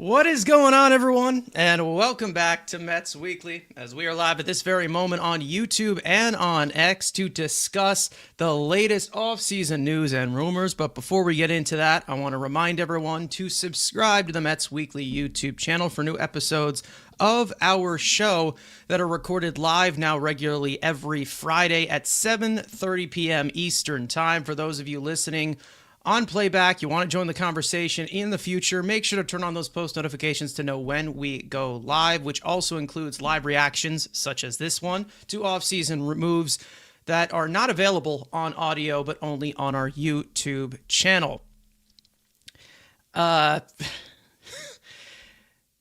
What is going on, everyone? And welcome back to Mets Weekly, as we are live at this very moment on YouTube and on X to discuss the latest offseason news and rumors. But before we get into that, I want to remind everyone to subscribe to the Mets Weekly YouTube channel for new episodes of our show that are recorded live now regularly every Friday at 7:30 p.m. Eastern Time. For those of you listening on playback, you want to join the conversation in the future, make sure to turn on those post notifications to know when we go live, which also includes live reactions such as this one to off-season moves that are not available on audio but only on our YouTube channel.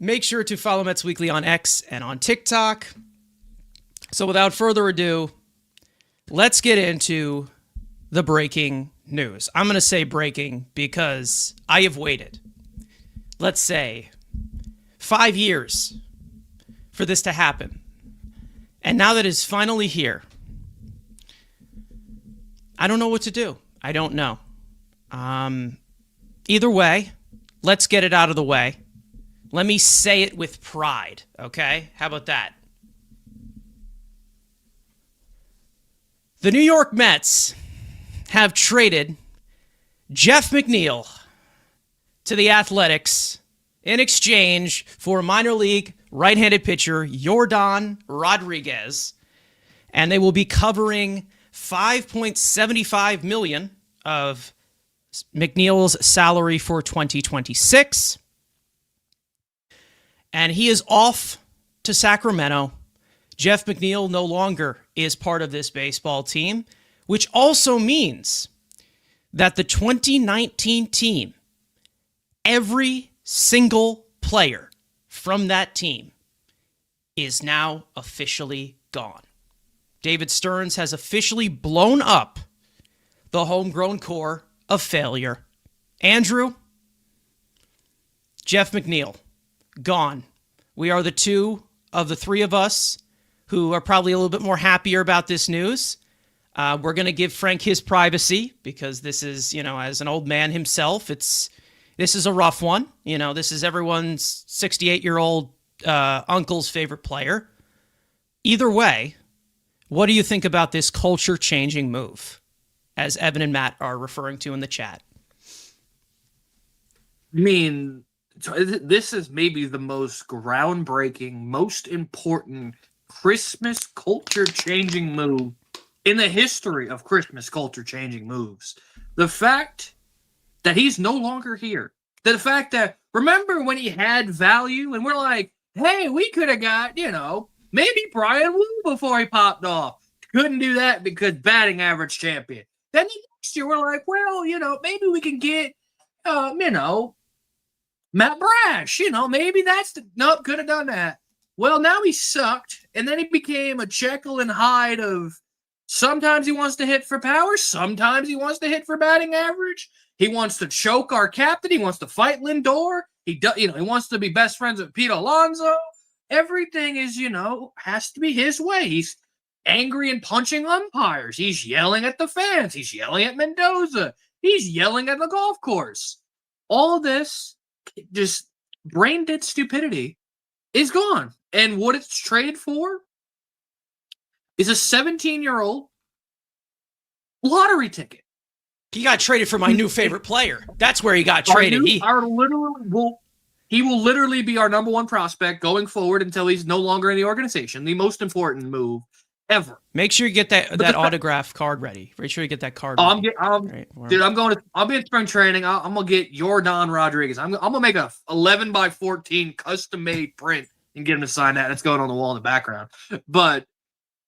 Make sure to follow Mets Weekly on X and on TikTok. So without further ado, let's get into the breaking news. I'm going to say breaking because I have waited, let's say, 5 years for this to happen. And now that it's finally here, I don't know what to do. I don't know. Either way, let's get it out of the way. Let me say it with pride, okay? How about that? The New York Mets have traded Jeff McNeil to the Athletics in exchange for minor league right-handed pitcher Yordan Rodriguez, and they will be covering $5.75 million of McNeil's salary for 2026. And he is off to Sacramento. Jeff McNeil no longer is part of this baseball team, which also means that the 2019 team, every single player from that team is now officially gone. David Stearns has officially blown up the homegrown core of failure. Andrew, Jeff McNeil, gone. We are the two of the three of us who are probably a little bit more happier about this news. We're going to give Frank his privacy because this is, as an old man himself, this is a rough one. This is everyone's 68-year-old uncle's favorite player. Either way, what do you think about this culture-changing move, as Evan and Matt are referring to in the chat? I mean, this is maybe the most groundbreaking, most important Christmas culture-changing move in the history of Christmas culture-changing moves. The fact that he's no longer here. The fact that, remember when he had value and we're like, hey, we could have got, maybe Brian Wu before he popped off. Couldn't do that because batting average champion. Then the next year we're like, well, maybe we can get, Matt Brash. Maybe nope, could have done that. Well, now he sucked, and then he became a Jekyll and Hyde of sometimes he wants to hit for power, sometimes he wants to hit for batting average. He wants to choke our captain. He wants to fight Lindor. He wants to be best friends with Pete Alonso. Everything is, has to be his way. He's angry and punching umpires. He's yelling at the fans. He's yelling at Mendoza. He's yelling at the golf course. All this just brain dead stupidity is gone. And what it's traded for is a 17-year-old lottery ticket. He got traded for my new favorite player. That's where he got traded. He will literally be our number one prospect going forward until he's no longer in the organization. The most important move ever. Make sure you get that autograph card ready. Make sure you get that card ready. I'll be in spring training. I'm going to get Yordan Rodriguez. I'm going to make a 11 by 14 custom made print and get him to sign that. That's going on the wall in the background. But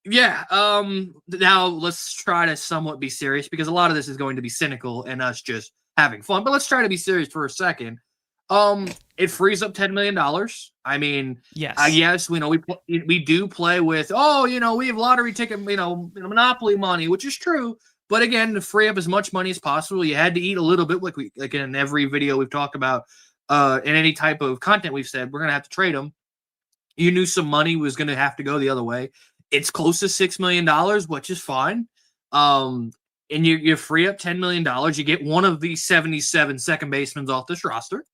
yeah, now let's try to somewhat be serious because a lot of this is going to be cynical and us just having fun. But let's try to be serious for a second. It frees up $10 million. I mean, yes, yes, we do play with, we have lottery ticket, monopoly money, which is true. But again, to free up as much money as possible, you had to eat a little bit, like in every video we've talked about, in any type of content we've said, we're gonna have to trade them. You knew some money was gonna have to go the other way. It's close to $6 million, which is fine. And you free up $10 million. You get one of the 77 second basemen off this roster.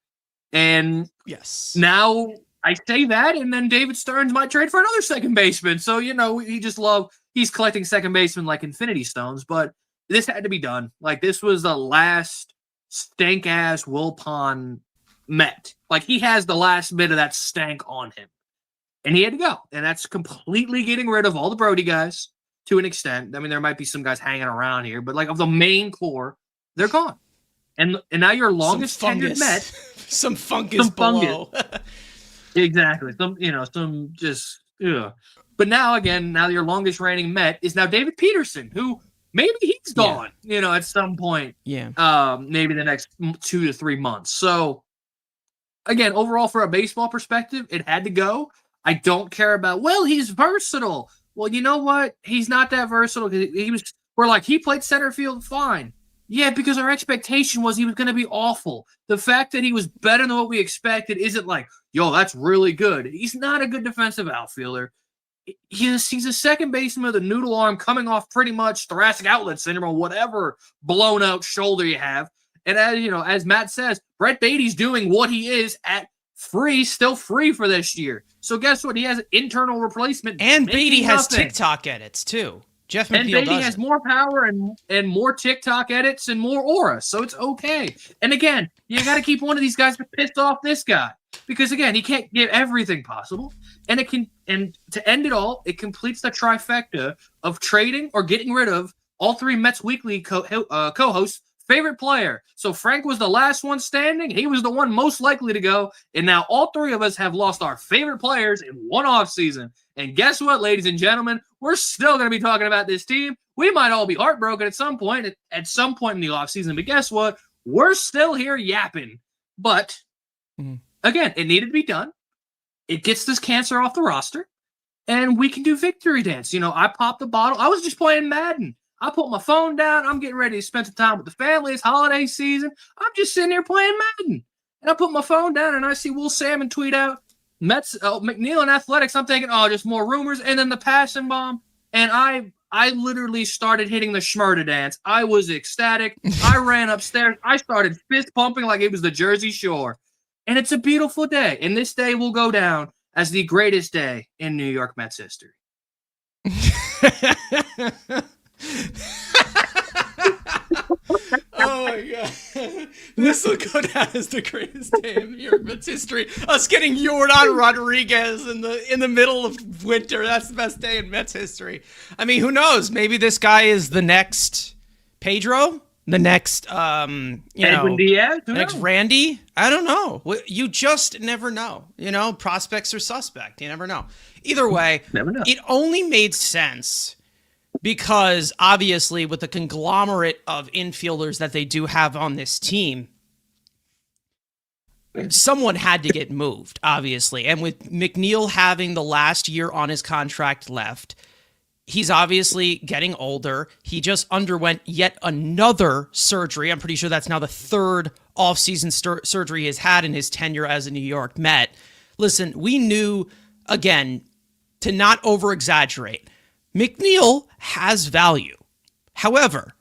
And Yes. now I say that, and then David Stern's might trade for another second baseman. So, he's collecting second baseman like Infinity Stones, but this had to be done. Like, this was the last stank-ass Wilpon Met. Like, he has the last bit of that stank on him. And he had to go. And that's completely getting rid of all the Brody guys to an extent. I mean, there might be some guys hanging around here, but like of the main core, they're gone. And now your longest tenured Met. Some fungus below. Exactly. Some just, ugh. But now your longest reigning Met is now David Peterson, who maybe he's gone, at some point. Yeah. Maybe the next 2 to 3 months. So, again, overall, for a baseball perspective, it had to go. I don't care about, he's versatile. Well, you know what? He's not that versatile. He played center field fine. Yeah, because our expectation was he was going to be awful. The fact that he was better than what we expected isn't like, that's really good. He's not a good defensive outfielder. He's a second baseman with a noodle arm coming off pretty much thoracic outlet syndrome or whatever blown out shoulder you have. And as Matt says, Brett Beatty's doing what he is at still free for this year. So guess what? He has an internal replacement. And Beatty has TikTok edits too. Jeff McNeil and Beatty has more power and more TikTok edits and more aura, so it's okay. And again, you got to keep one of these guys to piss off this guy because again, he can't give everything possible. And to end it all, it completes the trifecta of trading or getting rid of all three Mets Weekly co-hosts' favorite player. So Frank was the last one standing. He was the one most likely to go. And now all three of us have lost our favorite players in one offseason. And guess what, ladies and gentlemen? We're still going to be talking about this team. We might all be heartbroken at some point in the offseason. But guess what? We're still here yapping. But, again, it needed to be done. It gets this cancer off the roster. And we can do victory dance. I popped the bottle. I was just playing Madden. I put my phone down. I'm getting ready to spend some time with the family. It's holiday season. I'm just sitting here playing Madden. And I put my phone down, and I see Will Salmon tweet out, Mets, McNeil and Athletics. I'm thinking, just more rumors. And then the passing bomb. And I literally started hitting the Schmurda dance. I was ecstatic. I ran upstairs. I started fist pumping like it was the Jersey Shore. And it's a beautiful day. And this day will go down as the greatest day in New York Mets history. Oh my god. This will go down as the greatest day in New York Mets history. Us getting Yordan Rodriguez in the middle of winter. That's the best day in Mets history. I mean, who knows? Maybe this guy is the next Pedro, the next Edwin Diaz, next Randy. I don't know. You just never know. Prospects are suspect. You never know. Either way, it only made sense because obviously with the conglomerate of infielders that they do have on this team, someone had to get moved, obviously. And with McNeil having the last year on his contract left, he's obviously getting older. He just underwent yet another surgery. I'm pretty sure that's now the third offseason surgery he's had in his tenure as a New York Met. Listen, we knew, again, to not over-exaggerate, McNeil has value. However,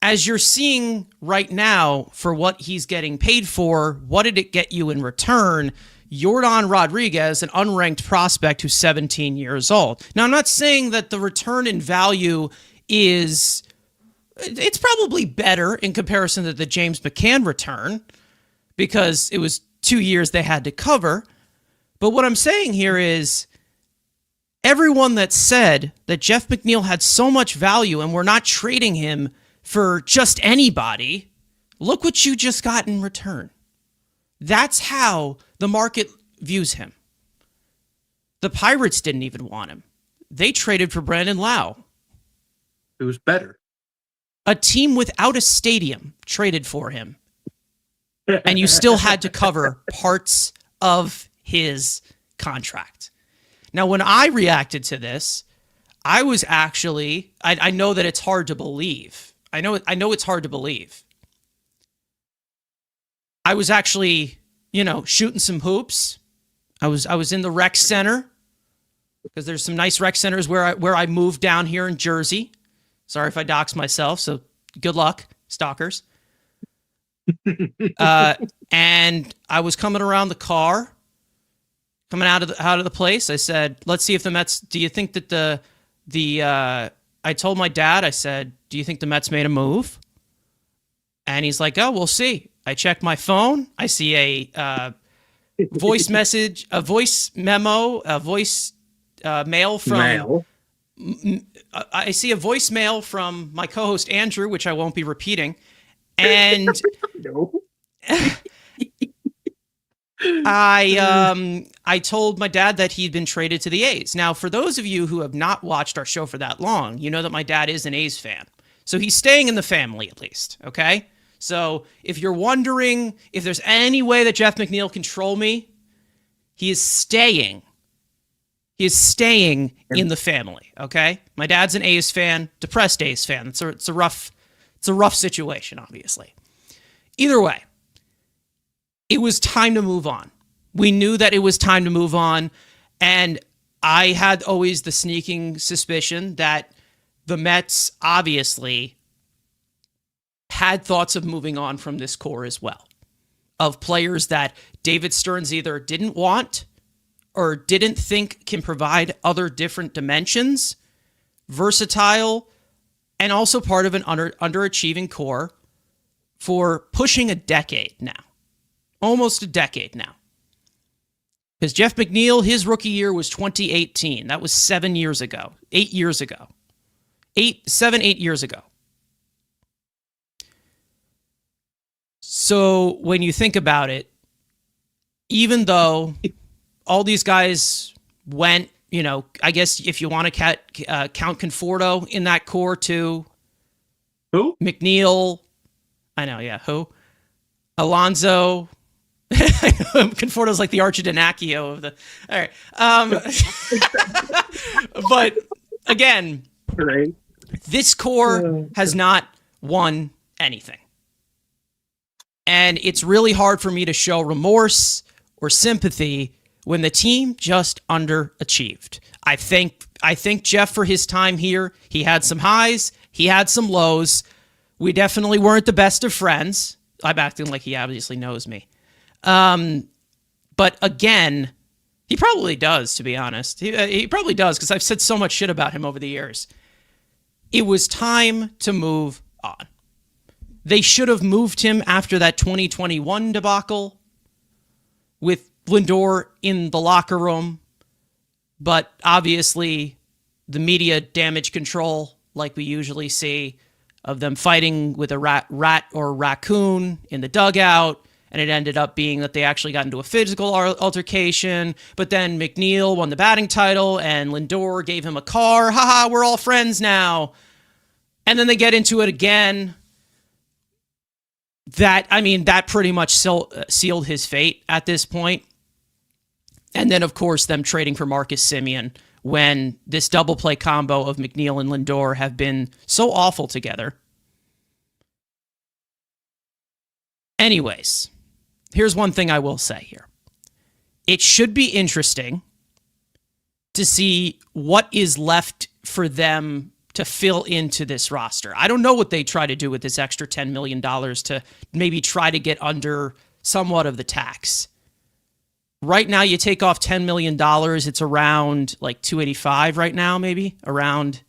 as you're seeing right now for what he's getting paid for, what did it get you in return? Yordan Rodriguez, an unranked prospect who's 17 years old. Now, I'm not saying that the return in value it's probably better in comparison to the James McCann return because it was 2 years they had to cover. But what I'm saying here is everyone that said that Jeff McNeil had so much value and we're not trading him for just anybody, look what you just got in return. That's how the market views him. The Pirates didn't even want him. They traded for Brandon Lau. It was better. A team without a stadium traded for him. And you still had to cover parts of his contract. Now, when I reacted to this, I was actually, I know that it's hard to believe. I know it's hard to believe. I was actually, shooting some hoops. I was in the rec center because there's some nice rec centers where I moved down here in Jersey. Sorry if I dox myself, so good luck, stalkers. And I was coming around the car, coming out of the place. I said, "Let's see if the Mets. Do you think that I told my dad. I said, "Do you think the Mets made a move?" And he's like, "Oh, we'll see." I check my phone. I see a voice message, a voice memo, a voice mail from. Mail. I see a voicemail from my co-host Andrew, which I won't be repeating, and No. I told my dad that he'd been traded to the A's. Now, for those of you who have not watched our show for that long, you know that my dad is an A's fan, so he's staying in the family at least. Okay, so if you're wondering if there's any way that Jeff McNeil can troll me, he is staying. He is staying in the family, okay? My dad's an A's fan, depressed A's fan. It's a rough situation, obviously. Either way, it was time to move on. We knew that it was time to move on, and I had always the sneaking suspicion that the Mets obviously had thoughts of moving on from this core as well, of players that David Stearns either didn't want or didn't think can provide other different dimensions, versatile, and also part of an underachieving core for pushing a decade now. Almost a decade now. Because Jeff McNeil, his rookie year was 2018. That was 7 years ago. 8 years ago. 8 years ago. So when you think about it, even though all these guys went, I guess if you want to count Conforto in that core too. Who? McNeil. I know, yeah. Who? Alonso. Conforto's like the Archidinacchio of the... All right. But again, Right. This core has not won anything. And it's really hard for me to show remorse or sympathy when the team just underachieved. I think Jeff, for his time here, he had some highs, he had some lows. We definitely weren't the best of friends. I'm acting like he obviously knows me. But again, he probably does, to be honest. He probably does, because I've said so much shit about him over the years. It was time to move on. They should have moved him after that 2021 debacle with Lindor in the locker room. But obviously, the media damage control, like we usually see, of them fighting with a rat or raccoon in the dugout. And it ended up being that they actually got into a physical altercation. But then McNeil won the batting title and Lindor gave him a car. Haha, we're all friends now. And then they get into it again. That pretty much sealed his fate at this point. And then, of course, them trading for Marcus Semien when this double play combo of McNeil and Lindor have been so awful together. Anyways, here's one thing I will say here. It should be interesting to see what is left for them to fill into this roster. I don't know what they try to do with this extra $10 million to maybe try to get under somewhat of the tax. Right now, you take off $10 million, it's around like $285 right now, maybe, around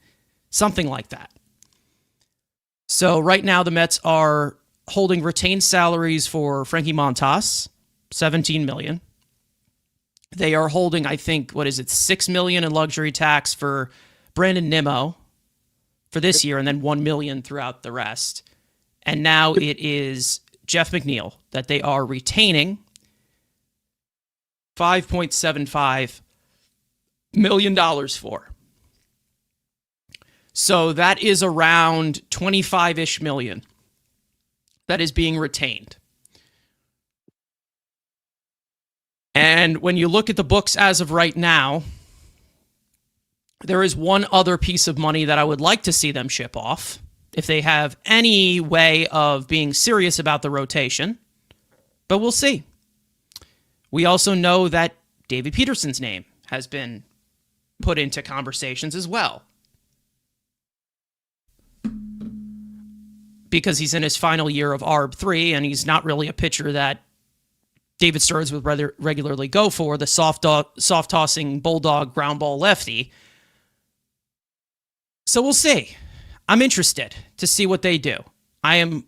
something like that. So right now, the Mets are holding retained salaries for Frankie Montas, $17 million. They are holding, I think, $6 million in luxury tax for Brandon Nimmo for this year, and then $1 million throughout the rest. And now it is Jeff McNeil that they are retaining $5.75 million for. So that is around 25-ish million that is being retained. And when you look at the books as of right now, there is one other piece of money that I would like to see them ship off if they have any way of being serious about the rotation. But we'll see. We also know that David Peterson's name has been put into conversations as well. because he's in his final year of ARB3, and he's not really a pitcher that David Stearns would rather regularly go for, the soft-tossing bulldog ground ball lefty. So we'll see. I'm interested to see what they do. I am,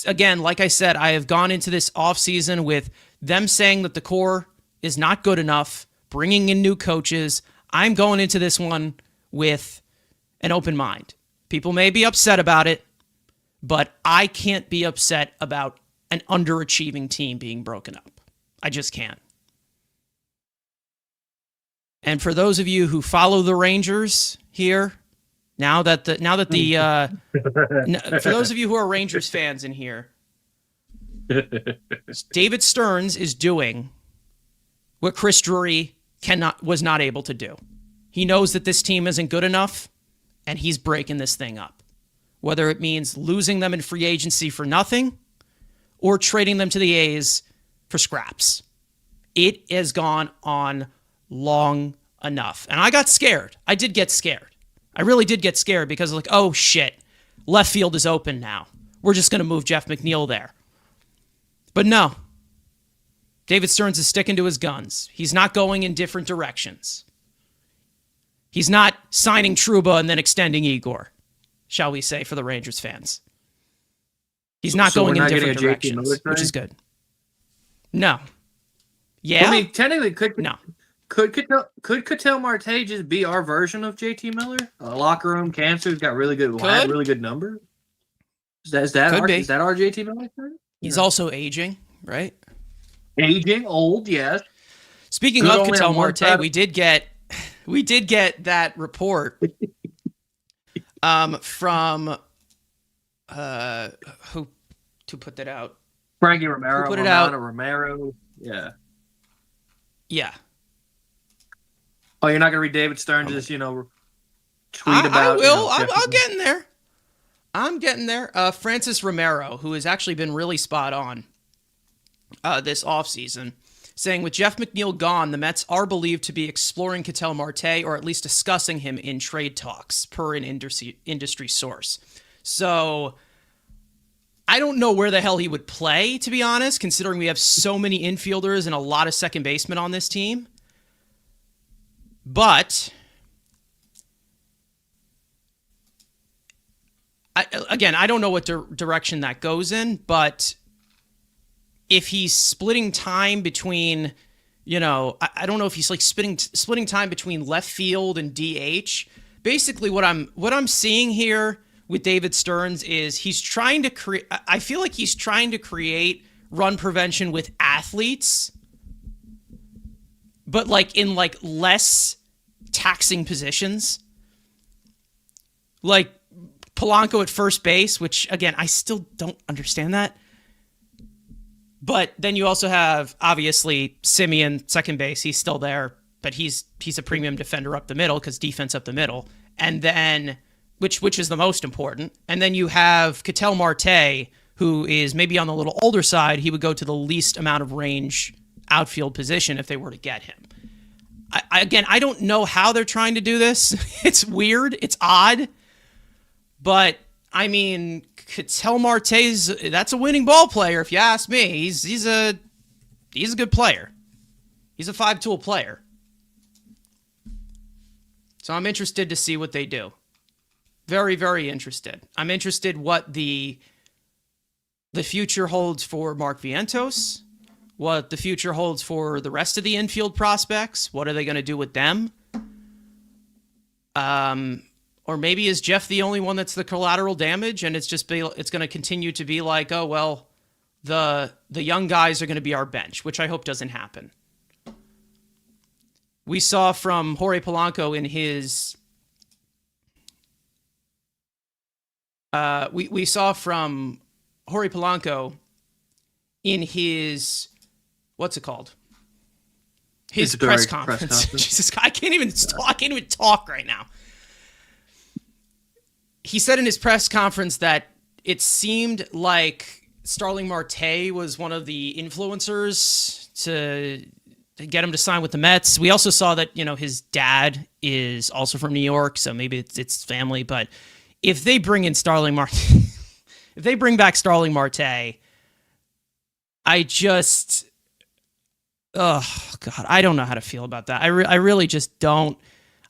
again, like I said, I have gone into this offseason with them saying that the core is not good enough, bringing in new coaches. I'm going into this one with an open mind. People may be upset about it, but I can't be upset about an underachieving team being broken up. I just can't. And for those of you who follow the Rangers here, for those of you who are Rangers fans in here, David Stearns is doing what Chris Drury was not able to do. He knows that this team isn't good enough, and he's breaking this thing up. Whether it means losing them in free agency for nothing or trading them to the A's for scraps. It has gone on long enough. And I got scared. I did get scared. I really did get scared because like, oh shit, left field is open now. We're just going to move Jeff McNeil there. But no. David Stearns is sticking to his guns. He's not going in different directions. He's not signing Trouba and then extending Igor, shall we say, for the Rangers fans. He's not going in different directions, which is good. No. Yeah? I mean, technically, could No. Ketel Marte just be our version of JT Miller? A locker room cancer who's got really good numbers? Is that our JT Miller? He's also aging, right? Aging, old, yes. Speaking of Ketel Marte, we did get that report from who to put that out? Frankie Romero. Who put it out? Romero. Yeah. Yeah. Oh, you're not gonna read David Stearns' tweet about? I will. I'm getting there. I'm getting there. Francis Romero, who has actually been really spot on this offseason, saying with Jeff McNeil gone, the Mets are believed to be exploring Ketel Marte or at least discussing him in trade talks, per an industry source. So I don't know where the hell he would play, to be honest, considering we have so many infielders and a lot of second basemen on this team. But I don't know what direction that goes in, but if he's splitting time between, I don't know if he's like splitting time between left field and DH. Basically, what I'm seeing here with David Stearns is he's trying to create. I feel like he's trying to create run prevention with athletes, but like in like less taxing positions, like Polanco at first base, which again I still don't understand that. But then you also have, obviously, Simeon, second base. He's still there, but he's a premium defender up the middle because defense up the middle. And then, which is the most important. And then you have Ketel Marte, who is maybe on the little older side. He would go to the least amount of range outfield position if they were to get him. I don't know how they're trying to do this. It's weird. It's odd. But, I mean, Ketel Marte's, that's a winning ball player, if you ask me. He's a good player. He's a 5-tool player. So I'm interested to see what they do. Very, very interested. I'm interested what the future holds for Mark Vientos, what the future holds for the rest of the infield prospects. What are they going to do with them? Or maybe is Jeff the only one that's the collateral damage, and it's going to continue to be like, oh well, the young guys are going to be our bench, which I hope doesn't happen. We saw from Jorge Polanco in his we saw from Jorge Polanco in his what's it called? His press conference. Jesus, I can't even talk right now. He said in his press conference that it seemed like Starling Marte was one of the influencers to get him to sign with the Mets. We also saw that, his dad is also from New York, so maybe it's family. But if they bring in Starling Marte, if they bring back Starling Marte, I just, oh God, I don't know how to feel about that. I really just don't.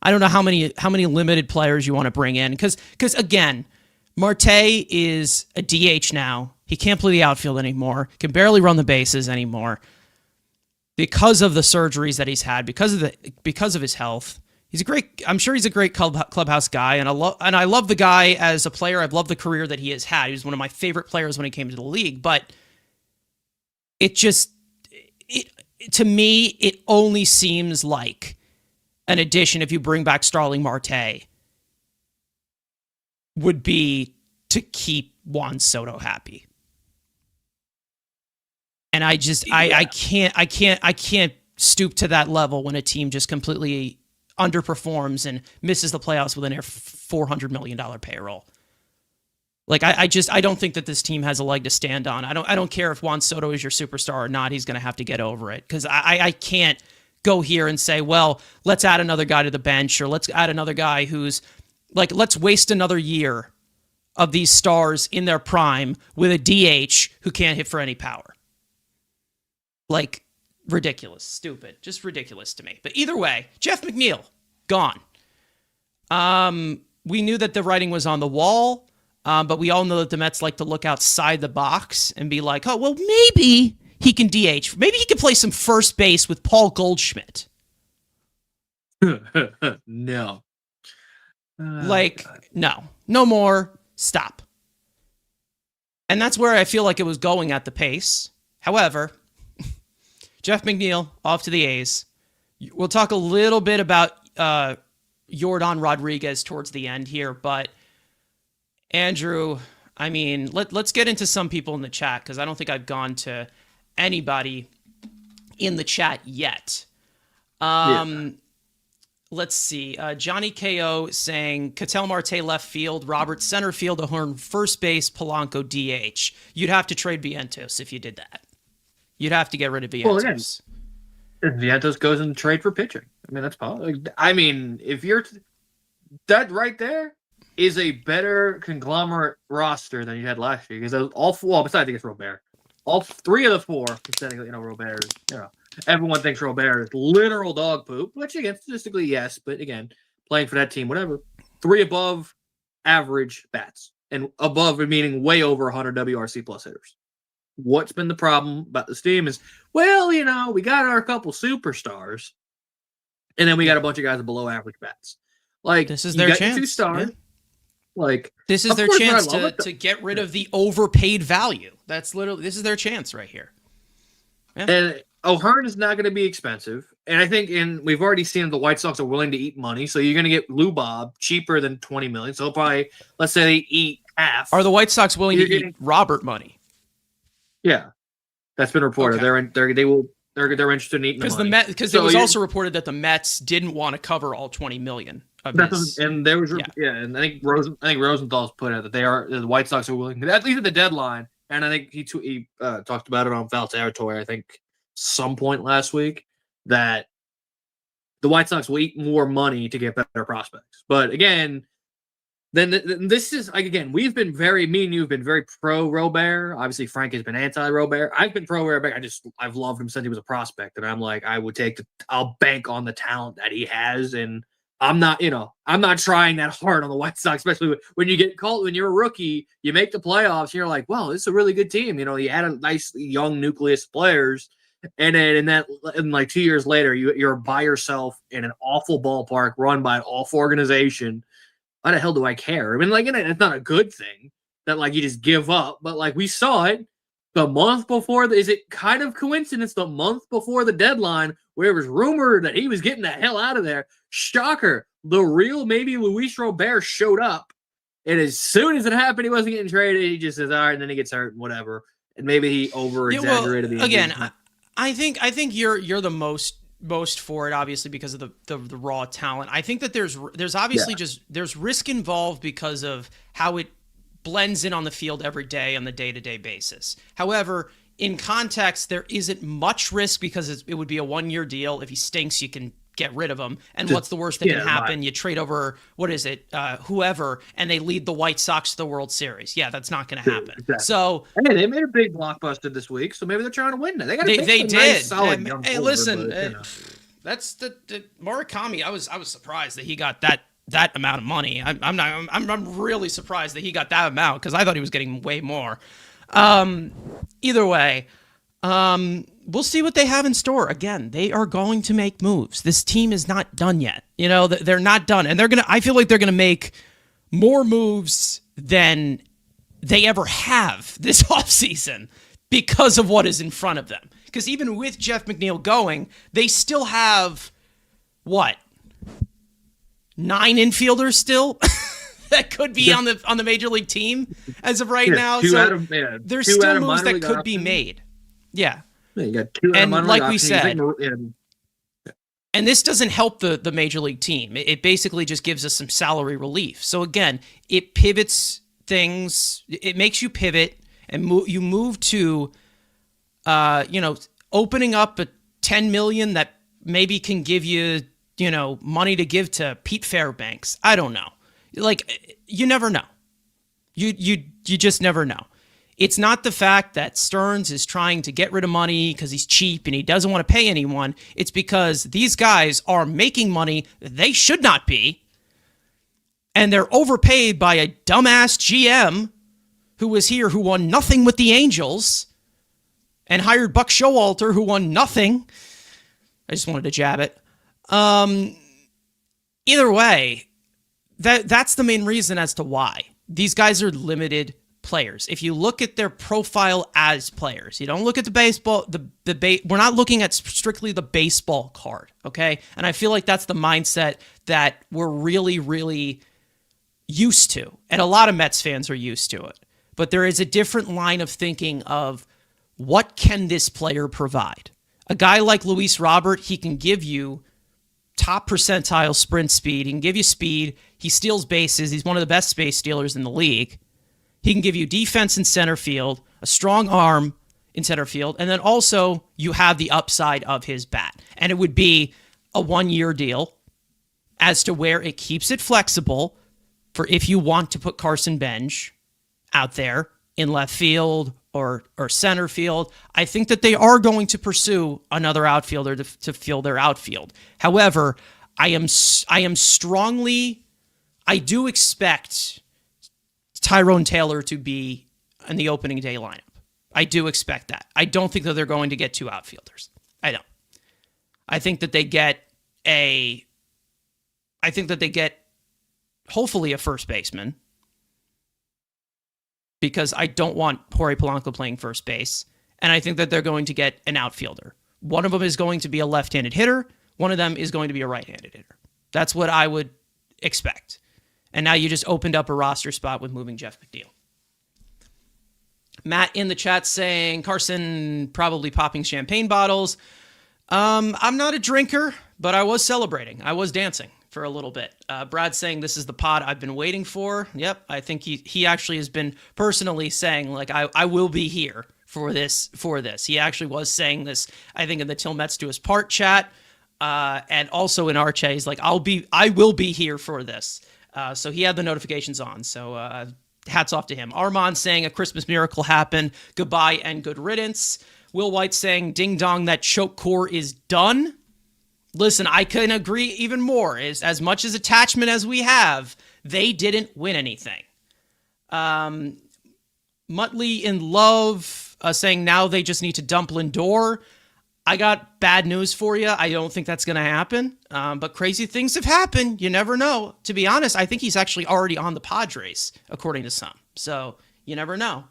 I don't know how many limited players you want to bring in because again, Marte is a DH now. He can't play the outfield anymore. Can barely run the bases anymore because of the surgeries that he's had, because of his health. I'm sure he's a great clubhouse guy, and I love the guy as a player. I've loved the career that he has had. He was one of my favorite players when he came to the league, but to me, it only seems like an addition if you bring back Starling Marte would be to keep Juan Soto happy. And I can't stoop to that level when a team just completely underperforms and misses the playoffs with an $400 million payroll. Like I don't think that this team has a leg to stand on. I don't care if Juan Soto is your superstar or not. He's going to have to get over it because I can't go here and say, well, let's add another guy to the bench or let's add another guy who's like, let's waste another year of these stars in their prime with a DH who can't hit for any power. Like, ridiculous, stupid, just ridiculous to me. But either way, Jeff McNeil, gone. We knew that the writing was on the wall, but we all know that the Mets like to look outside the box and be like, oh, well, maybe he can DH. Maybe he can play some first base with Paul Goldschmidt. No. No more. Stop. And that's where I feel like it was going at the pace. However, Jeff McNeil off to the A's. We'll talk a little bit about Yordan Rodriguez towards the end here, but Andrew, I mean, let's get into some people in the chat because I don't think I've gone to anybody in the chat yet. Let's see. Johnny KO saying Ketel Marte left field, Robert center field, Ahern first base, Polanco DH. You'd have to trade Vientos if you did that. You'd have to get rid of Vientos. Well, again, if Vientos goes in trade for pitching, I mean that's possible. I mean, if you're that right there is a better conglomerate roster than you had last year because all four. Well, besides I guess Robert, all three of the four. Technically, Robert. Everyone thinks Robert is literal dog poop, which again, statistically yes, but again, playing for that team, whatever. 3 above average bats and above meaning way over 100 WRC plus hitters. What's been the problem about this team is, well, we got our couple superstars, and then we got a bunch of guys with below average bats. Like this is their chance. 2 stars. Yeah. Like this is their chance to get rid of the overpaid value. This is their chance right here. Yeah. And O'Hearn is not going to be expensive, and I think we've already seen the White Sox are willing to eat money, so you're going to get Lou Bob cheaper than $20 million. So probably let's say they eat half. Are the White Sox willing to eat Robert money? Yeah, that's been reported. Okay. They're interested in eating money. Because it was also reported that the Mets didn't want to cover all $20 million of this. And there was and I think Rosenthal's put out that the White Sox are willing, at least at the deadline. And I think he talked about it on Foul Territory. I think some point last week that the White Sox will eat more money to get better prospects. But again. Then this is like again, we've been me and you've been very pro Robert. Obviously, Frank has been anti Robert. I've been pro Robert. I've loved him since he was a prospect, and I'm like, I'll bank on the talent that he has, and I'm not trying that hard on the White Sox, especially when you get called when you're a rookie, you make the playoffs, and you're like, well, this is a really good team. You had a nice young nucleus of players, and then like 2 years later, you're by yourself in an awful ballpark run by an awful organization. Why the hell do I care? I mean, it's not a good thing that, you just give up. But, we saw it the month before. Is it kind of coincidence the month before the deadline where it was rumored that he was getting the hell out of there? Shocker. The real maybe Luis Robert showed up. And as soon as it happened, he wasn't getting traded. He just says, all right, and then he gets hurt and whatever. And maybe he over-exaggerated the again, I think you're the most for it, obviously, because of the raw talent. I think that there's obviously there's risk involved because of how it blends in on the field every day on the day-to-day basis. However, in context, there isn't much risk because it would be a 1-year deal. If he stinks, you can get rid of him. And what's the worst that can happen? You trade over, whoever, and they lead the White Sox to the World Series. Yeah, that's not going to happen. Exactly. So hey, they made a big blockbuster this week, so maybe they're trying to win it. They did. Nice, solid young hey, forward, listen, but, you know. That's the Murakami. I was surprised that he got that amount of money. I'm really surprised that he got that amount because I thought he was getting way more. Either way, we'll see what they have in store. Again, they are going to make moves. This team is not done yet. You know, they're not done, and I feel like they're gonna make more moves than they ever have this offseason because of what is in front of them. Because even with Jeff McNeil going, they still have what? 9 infielders still that could be on the major league team as of right now. So there's still moves that could be made. Yeah. You got 2 and like we said, and this doesn't help the major league team. It basically just gives us some salary relief. So again, it pivots things. It makes you pivot and you move to, opening up a $10 million that maybe can give you, money to give to Pete Fairbanks. I don't know. Like, you never know. You just never know. It's not the fact that Stearns is trying to get rid of money because he's cheap and he doesn't want to pay anyone. It's because these guys are making money they should not be, and they're overpaid by a dumbass GM who was here, who won nothing with the Angels, and hired Buck Showalter, who won nothing. I just wanted to jab it. Either way, that's the main reason as to why. These guys are limited players. If you look at their profile as players, you don't look at the baseball, we're not looking at strictly the baseball card, okay? And I feel like that's the mindset that we're really, really used to. And a lot of Mets fans are used to it. But there is a different line of thinking of what can this player provide? A guy like Luis Robert, he can give you top percentile sprint speed. He can give you speed. He steals bases. He's one of the best base stealers in the league. He can give you defense in center field, a strong arm in center field, and then also you have the upside of his bat. And it would be a 1-year deal as to where it keeps it flexible for if you want to put Carson Bench out there in left field or center field. I think that they are going to pursue another outfielder to fill their outfield. However, I do expect Tyrone Taylor to be in the opening day lineup. I do expect that. I don't think that they're going to get 2 outfielders. I don't. I think that they get hopefully a first baseman, because I don't want Jorge Polanco playing first base. And I think that they're going to get an outfielder. One of them is going to be a left-handed hitter. One of them is going to be a right-handed hitter. That's what I would expect. And now you just opened up a roster spot with moving Jeff McNeil. Matt in the chat saying Carson probably popping champagne bottles. I'm not a drinker, but I was celebrating. I was dancing for a little bit. Brad saying this is the pod I've been waiting for. Yep, I think he actually has been personally saying, like, I will be here for this. He actually was saying this, I think, in the Till Mets Do Us Part chat, and also in our chat. He's like, I will be here for this. So he had the notifications on. So hats off to him. Armand saying a Christmas miracle happened. Goodbye and good riddance. Will White saying ding dong, that choke core is done. Listen, I couldn't agree even more. As much as attachment as we have, they didn't win anything. Muttley in love saying now they just need to dump Lindor. I got bad news for you. I don't think that's going to happen. But crazy things have happened. You never know. To be honest, I think he's actually already on the Padres, according to some. So you never know.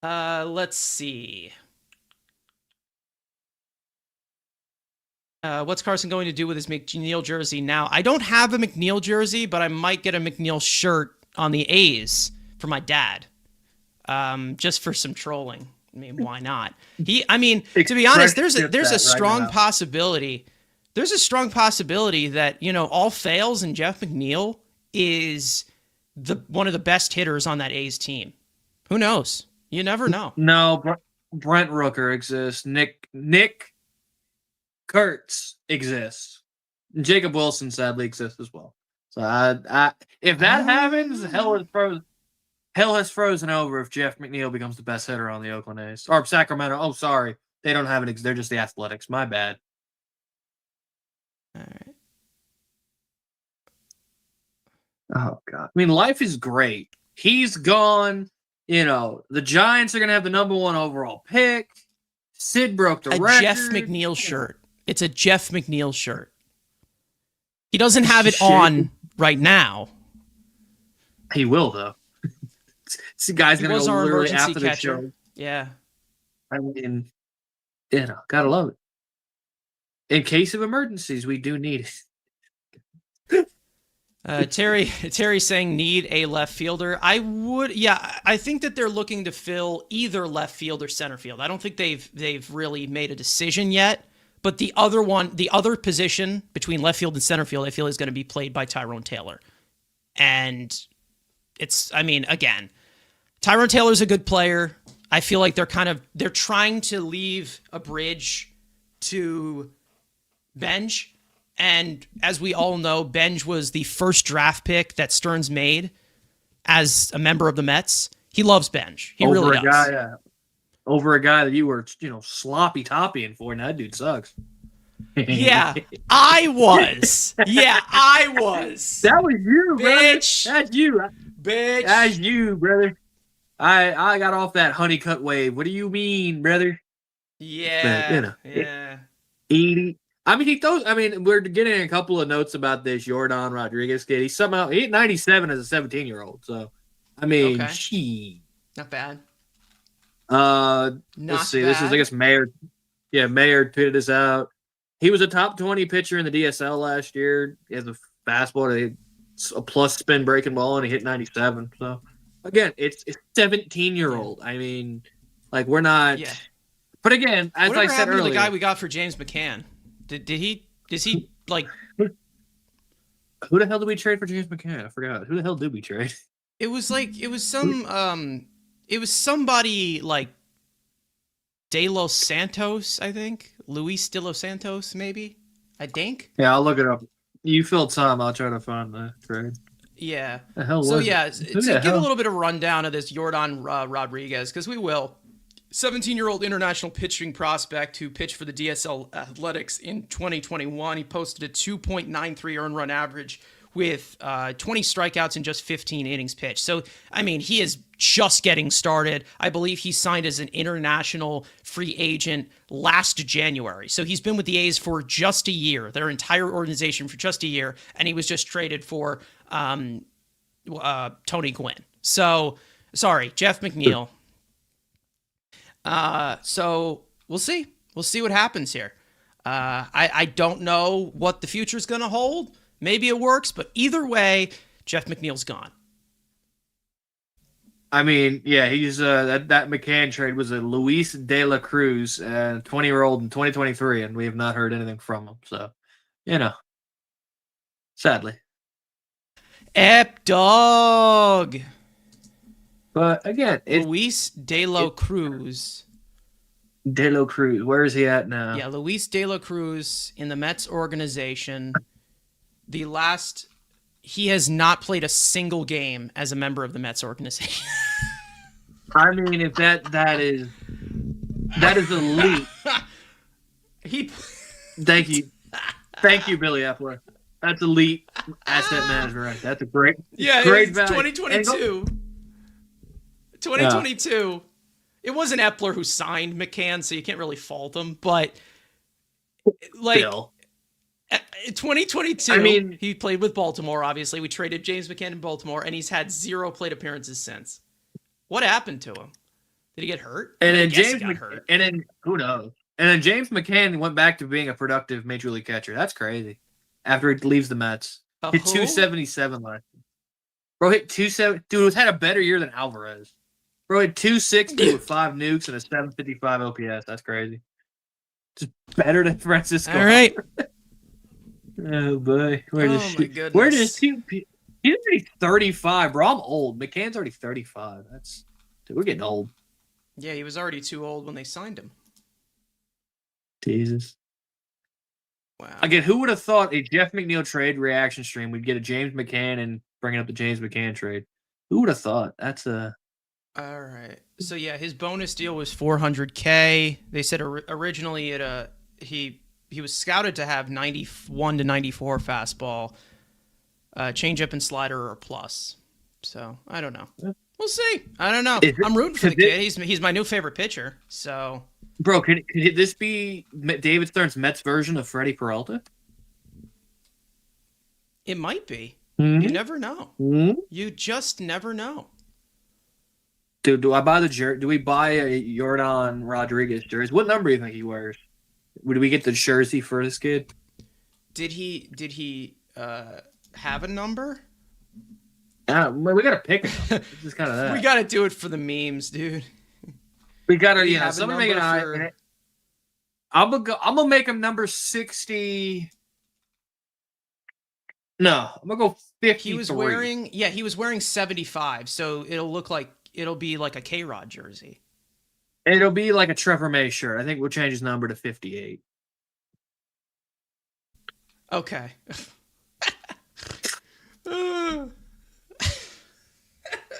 Let's see. What's Carson going to do with his McNeil jersey now? I don't have a McNeil jersey, but I might get a McNeil shirt on the A's for my dad. Just for some trolling. I mean, why not? To be honest, there's a strong possibility. There's a strong possibility that, all fails and Jeff McNeil is one of the best hitters on that A's team. Who knows? You never know. No, Brent Rooker exists. Nick Kurtz exists. And Jacob Wilson sadly exists as well. So if that happens, hell has frozen over if Jeff McNeil becomes the best hitter on the Oakland A's. Or Sacramento. Oh, sorry. They don't have they're just the Athletics. My bad. All right. Oh, God. I mean, life is great. He's gone. The Giants are going to have the number 1 overall pick. Sid broke the record. A Jeff McNeil shirt. It's a Jeff McNeil shirt. He doesn't have it on right now. He will, though. This guy's going to go literally after the show. Yeah. I mean, gotta love it. In case of emergencies, we do need it. Terry saying need a left fielder. I think that they're looking to fill either left field or center field. I don't think they've really made a decision yet. But the other position between left field and center field, I feel is going to be played by Tyrone Taylor. And again, Tyrone Taylor's a good player. I feel like they're trying to leave a bridge to Benj. And as we all know, Benj was the first draft pick that Stearns made as a member of the Mets. He loves Benj. He really does. Over a guy that you were, sloppy toppying for, and that dude sucks. Yeah, I was. Yeah, I was. That was you, bitch. Brother. That's you. Bitch. That's you, brother. I got off that honeycut wave. What do you mean, brother? Yeah. But, yeah. 80. We're getting a couple of notes about this Yordan Rodriguez kid. He hit 97 as a 17-year-old. So, okay. Not bad. Let's see. This is, I guess, Mayer. Yeah, Mayer tweeted this out. He was a top 20 pitcher in the DSL last year. He has a fastball, a plus spin breaking ball, and he hit 97. So, again, it's 17-year-old. I mean, we're not. Yeah. But again, as Whatever I said earlier, to the guy we got for James McCann. Is he Who the hell did we trade for James McCann? I forgot. Who the hell did we trade? It was somebody like De Los Santos, I think. Luis De Los Santos, maybe? I think. Yeah, I'll look it up. You fill time. I'll try to find the trade. Yeah. The hell was to give a little bit of rundown of this Yordan Rodriguez, because we will. 17-year-old international pitching prospect who pitched for the DSL Athletics in 2021. He posted a 2.93 earned run average with 20 strikeouts in just 15 innings pitched. So, he is just getting started. I believe he signed as an international free agent last January. So he's been with the A's for just a year, their entire organization for just a year, and he was just traded for Tony Gwynn. So, sorry, Jeff McNeil. So we'll see. We'll see what happens here. I don't know what the future is going to hold. Maybe it works, but either way, Jeff McNeil's gone. He's that McCann trade was a Luis De La Cruz, 20-year-old in 2023, and we have not heard anything from him. So, sadly. Ep dog. But again, Luis De La Cruz. De La Cruz, where is he at now? Yeah, Luis De La Cruz in the Mets organization. He has not played a single game as a member of the Mets organization. If that is elite. Thank you, Billy Epler. That's elite asset management, right? That's a great value. 2022. 2022. Yeah. It wasn't Epler who signed McCann, so you can't really fault him. But Bill. 2022, he played with Baltimore. Obviously, we traded James McCann in Baltimore, and he's had 0 plate appearances since. What happened to him? Did he get hurt? And then who knows? And then James McCann went back to being a productive major league catcher. That's crazy. After he leaves the Mets, hit 277 last year. Bro hit 270. Dude, had a better year than Alvarez. Bro hit 260 with 5 nukes and a 755 OPS. That's crazy. Just better than Francisco. All right. Oh boy, my goodness. Where does he's already 35, bro? I'm old. McCann's already 35. We're getting old. Yeah, he was already too old when they signed him. Jesus. Wow. Again, who would have thought a Jeff McNeil trade reaction stream would get a James McCann and bringing up the James McCann trade? Who would have thought? That's a... All right. So yeah, his bonus deal was $400K. They said originally he was scouted to have 91 to 94 fastball, changeup and slider or plus. So I don't know. We'll see. I don't know. I'm rooting for the kid. He's my new favorite pitcher. So, bro, could this be David Stern's Mets version of Freddie Peralta? It might be. Mm-hmm. You never know. Mm-hmm. You just never know. Dude, do I buy the jersey? Do we buy a Yordan Rodriguez jersey? What number do you think he wears? Would we get the jersey for this kid? Did he have a number? We gotta pick it. This is kind of that. We gotta do it for the memes, dude. We gotta, have somebody make an eye. I'm gonna make him number 60. No, I'm gonna go 53. He was wearing 75, so it'll be like a K-Rod jersey. It'll be like a Trevor May shirt. I think we'll change his number to 58. Okay.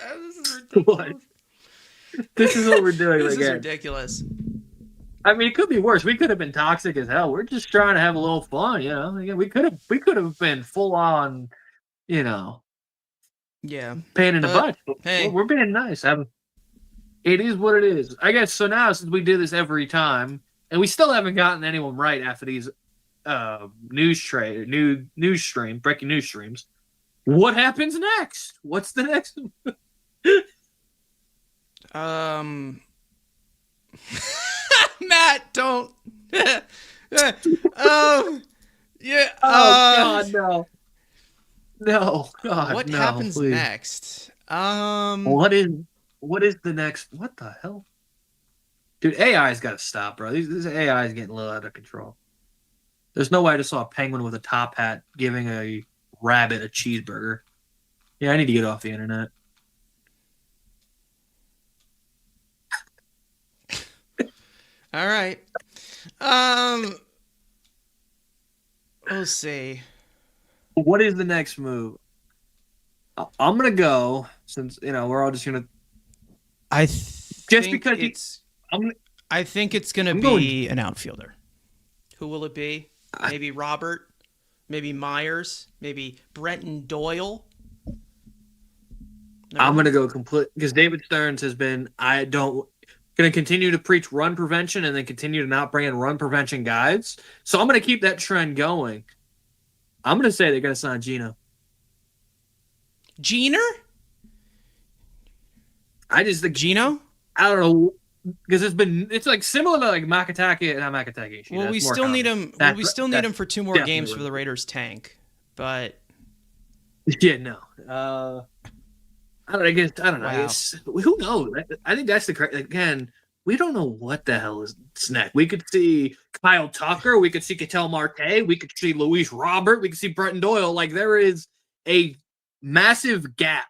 This is ridiculous. What? This is what we're doing. This is ridiculous. I mean, it could be worse. We could have been toxic as hell. We're just trying to have a little fun, you know. We could have been full on, you know. Yeah. Pain in the butt. Hey, we're being nice. It is what it is. I guess so. Now, since we do this every time, and we still haven't gotten anyone right after these breaking news streams. What happens next? What's the next? Matt, don't. Yeah. God, no. No, God, what no, happens please. next? What is the next? What the hell, dude? AI's got to stop, bro. This AI is getting a little out of control. There's no way I just saw a penguin with a top hat giving a rabbit a cheeseburger. Yeah, I need to get off the internet. All right. We'll see. What is the next move? I'm gonna go, since we're all just gonna. I think it's gonna be an outfielder. Who will it be? Maybe Robert. Maybe Myers. Maybe Brenton Doyle. No. I'm gonna go complete because David Stearns has been. Going to continue to preach run prevention and then continue to not bring in run prevention guides. So I'm going to keep that trend going. I'm going to say they're going to sign Gino. Gino? I just think Gino? I don't know because it's like similar to like Makataki, not Makataki. Well, we still need him. We still need him for 2 more games for the Raiders tank. But yeah, no. I don't know. Wow. Who knows? I think that's again. We don't know what the hell is next. We could see Kyle Tucker. We could see Ketel Marte. We could see Luis Robert. We could see Brenton Doyle. Like there is a massive gap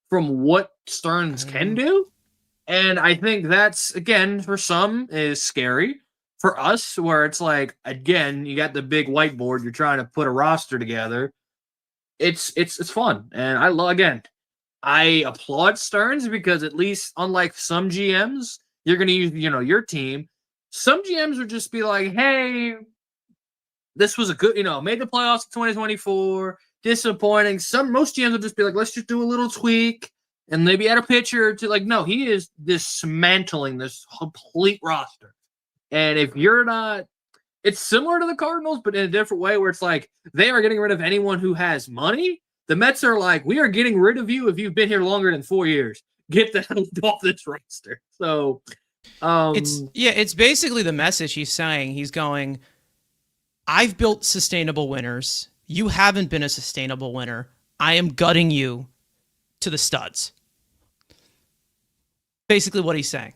from what Stearns can do, and I think that's again for some is scary. For us, where it's like again, you got the big whiteboard. You're trying to put a roster together. It's fun, and I applaud Stearns because at least unlike some GMs, you're going to use, your team. Some GMs would just be like, hey, this was a good, made the playoffs in 2024, disappointing. Most GMs would just be like, let's just do a little tweak and maybe add a pitcher to no, he is dismantling this complete roster. And if you're not, it's similar to the Cardinals, but in a different way where it's like they are getting rid of anyone who has money. The Mets are like, we are getting rid of you if you've been here longer than 4 years. Get the hell off this roster. So, it's basically the message he's saying. He's going, I've built sustainable winners. You haven't been a sustainable winner. I am gutting you to the studs. Basically what he's saying.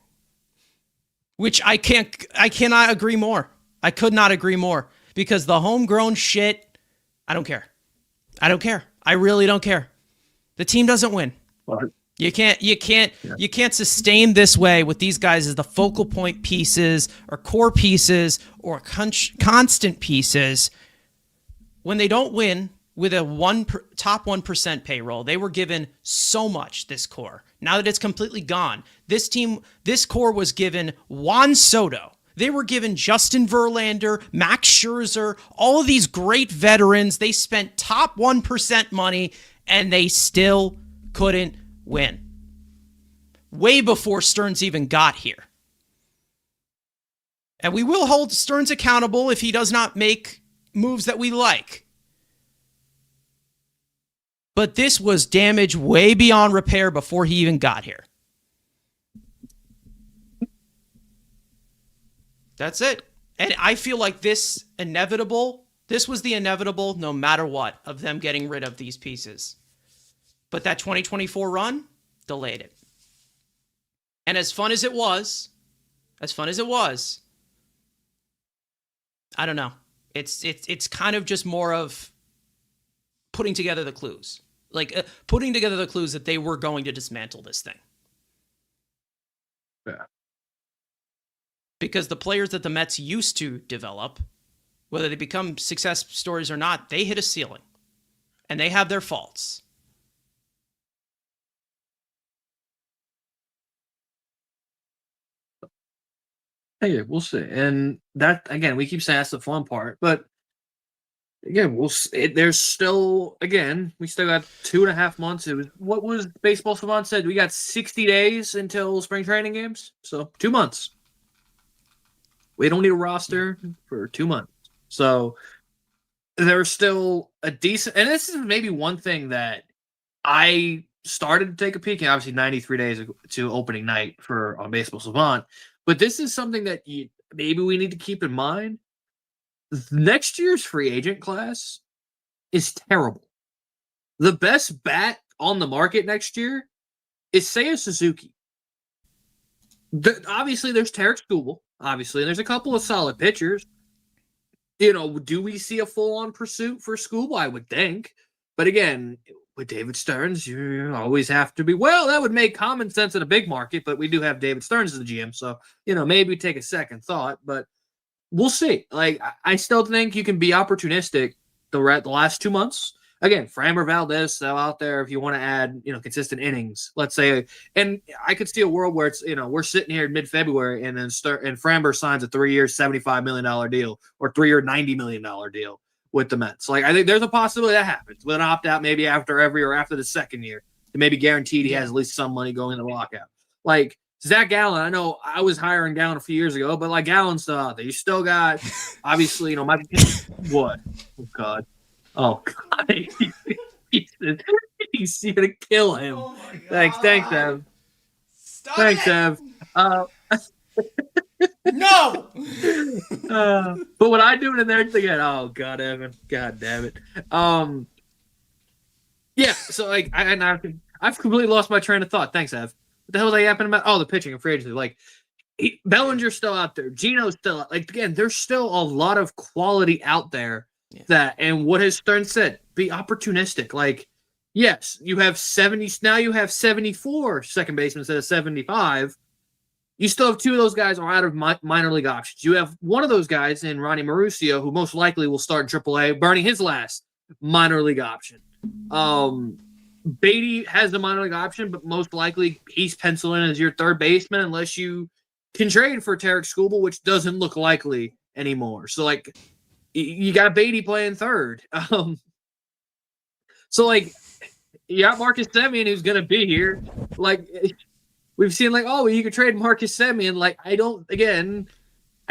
Which I cannot agree more. I could not agree more because the homegrown shit, I don't care. I don't care. I really don't care. The team doesn't win. Well, You can't sustain this way with these guys as the focal point pieces or core pieces or constant pieces when they don't win with a top 1% payroll. They were given so much, this core. Now that it's completely gone, this core was given Juan Soto. They were given Justin Verlander, Max Scherzer, all of these great veterans. They spent top 1% money and they still couldn't win. Way before Stearns even got here. And we will hold Stearns accountable if he does not make moves that we like. But this was damage way beyond repair before he even got here. That's it. And I feel like this was the inevitable no matter what of them getting rid of these pieces. But that 2024 run delayed it. And as fun as it was, I don't know. It's kind of just more of putting together the clues. Putting together the clues that they were going to dismantle this thing. Yeah. Because the players that the Mets used to develop, whether they become success stories or not, they hit a ceiling. And they have their faults. Hey, we'll see. And that, again, we keep saying that's the fun part. But, again, there's still, again, we still got 2.5 months. What was Baseball Savant said? We got 60 days until spring training games. So, 2 months. We don't need a roster for 2 months. So, there's still a decent, and this is maybe one thing that I started to take a peek, and obviously 93 days to opening night on Baseball Savant. But this is something that maybe we need to keep in mind. Next year's free agent class is terrible. The best bat on the market next year is Seiya Suzuki. Obviously, there's Tarek Skubal. Obviously, and there's a couple of solid pitchers. Do we see a full-on pursuit for Skubal? I would think. But again, with David Stearns, you always have to be, well, that would make common sense in a big market, but we do have David Stearns as the GM, so, maybe take a second thought, but we'll see. I still think you can be opportunistic the last 2 months. Again, Framber Valdez still out there if you want to add, consistent innings, let's say. And I could see a world where it's, we're sitting here in mid-February and then Framber signs a 3-year, $75 million deal or 3-year, $90 million deal with the Mets. I think there's a possibility that happens with an opt-out maybe after the second year to maybe guaranteed he has at least some money going in the lockout. Zach Gallen, I know I was hiring Gallen a few years ago, but Gallen's still out there. You still got, obviously, what? Oh, God. Oh, God. He's going to kill him. Oh thanks, Ev. Stop Thanks, it. Ev. No! But what I do in there again, oh, God, Evan. God damn it. Yeah, so, I've completely lost my train of thought. Thanks, Ev. What the hell was I yapping about? Oh, the pitching and free agency. Bellinger's still out there. Gino's still out. Again, there's still a lot of quality out there. Yeah. And what has Stern said? Be opportunistic. Yes, you have 70. Now you have 74 second basemen instead of 75. You still have 2 of those guys are out of minor league options. You have one of those guys in Ronnie Mauricio, who most likely will start in AAA, burning his last minor league option. Beatty has the minor league option, but most likely he's penciled in as your third baseman unless you can trade for Tarek Skubal, which doesn't look likely anymore. So, you got Beatty playing third. So, you got Marcus Semien, who's going to be here. We've seen, you could trade Marcus Semien. I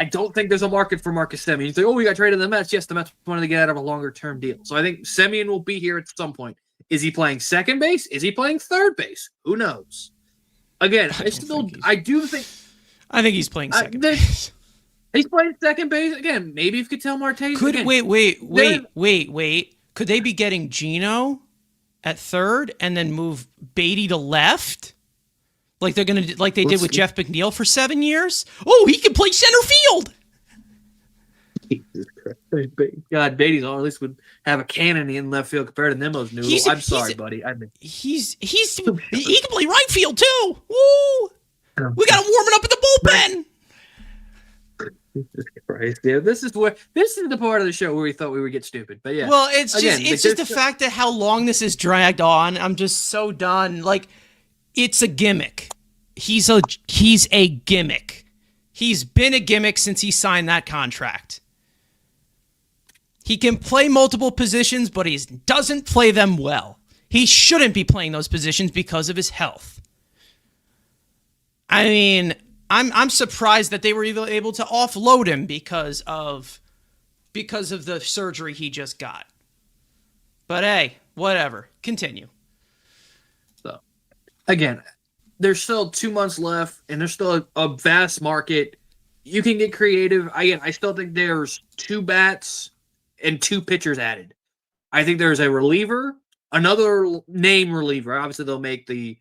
don't think there's a market for Marcus Semien. You say, we got traded to the Mets. Yes, the Mets wanted to get out of a longer-term deal. So, I think Semien will be here at some point. Is he playing second base? Is he playing third base? Who knows? Again, I think he's playing second base. He's playing second base again. Maybe if Ketel Marte. Wait. Could they be getting Gino at third and then move Beatty to left? They did with Jeff McNeil for 7 years? Oh, he can play center field. Jesus God, Beatty's at least would have a cannon in left field compared to Nemo's noodle. I'm sorry, buddy. I mean, he can play right field too. Woo! We got him warming up in the bullpen. Jesus Christ. Yeah, this is the part of the show where we thought we would get stupid. But yeah. Well, it's just the fact that how long this is dragged on. I'm just so done. Like, it's a gimmick. He's a gimmick. He's been a gimmick since he signed that contract. He can play multiple positions, but he doesn't play them well. He shouldn't be playing those positions because of his health. I mean, I'm surprised that they were even able to offload him because of the surgery he just got. But hey, whatever. Continue. So, again, there's still 2 months left, and there's still a vast market. You can get creative. I still think there's 2 bats and 2 pitchers added. I think there's a reliever, another name reliever. Obviously, they'll make the,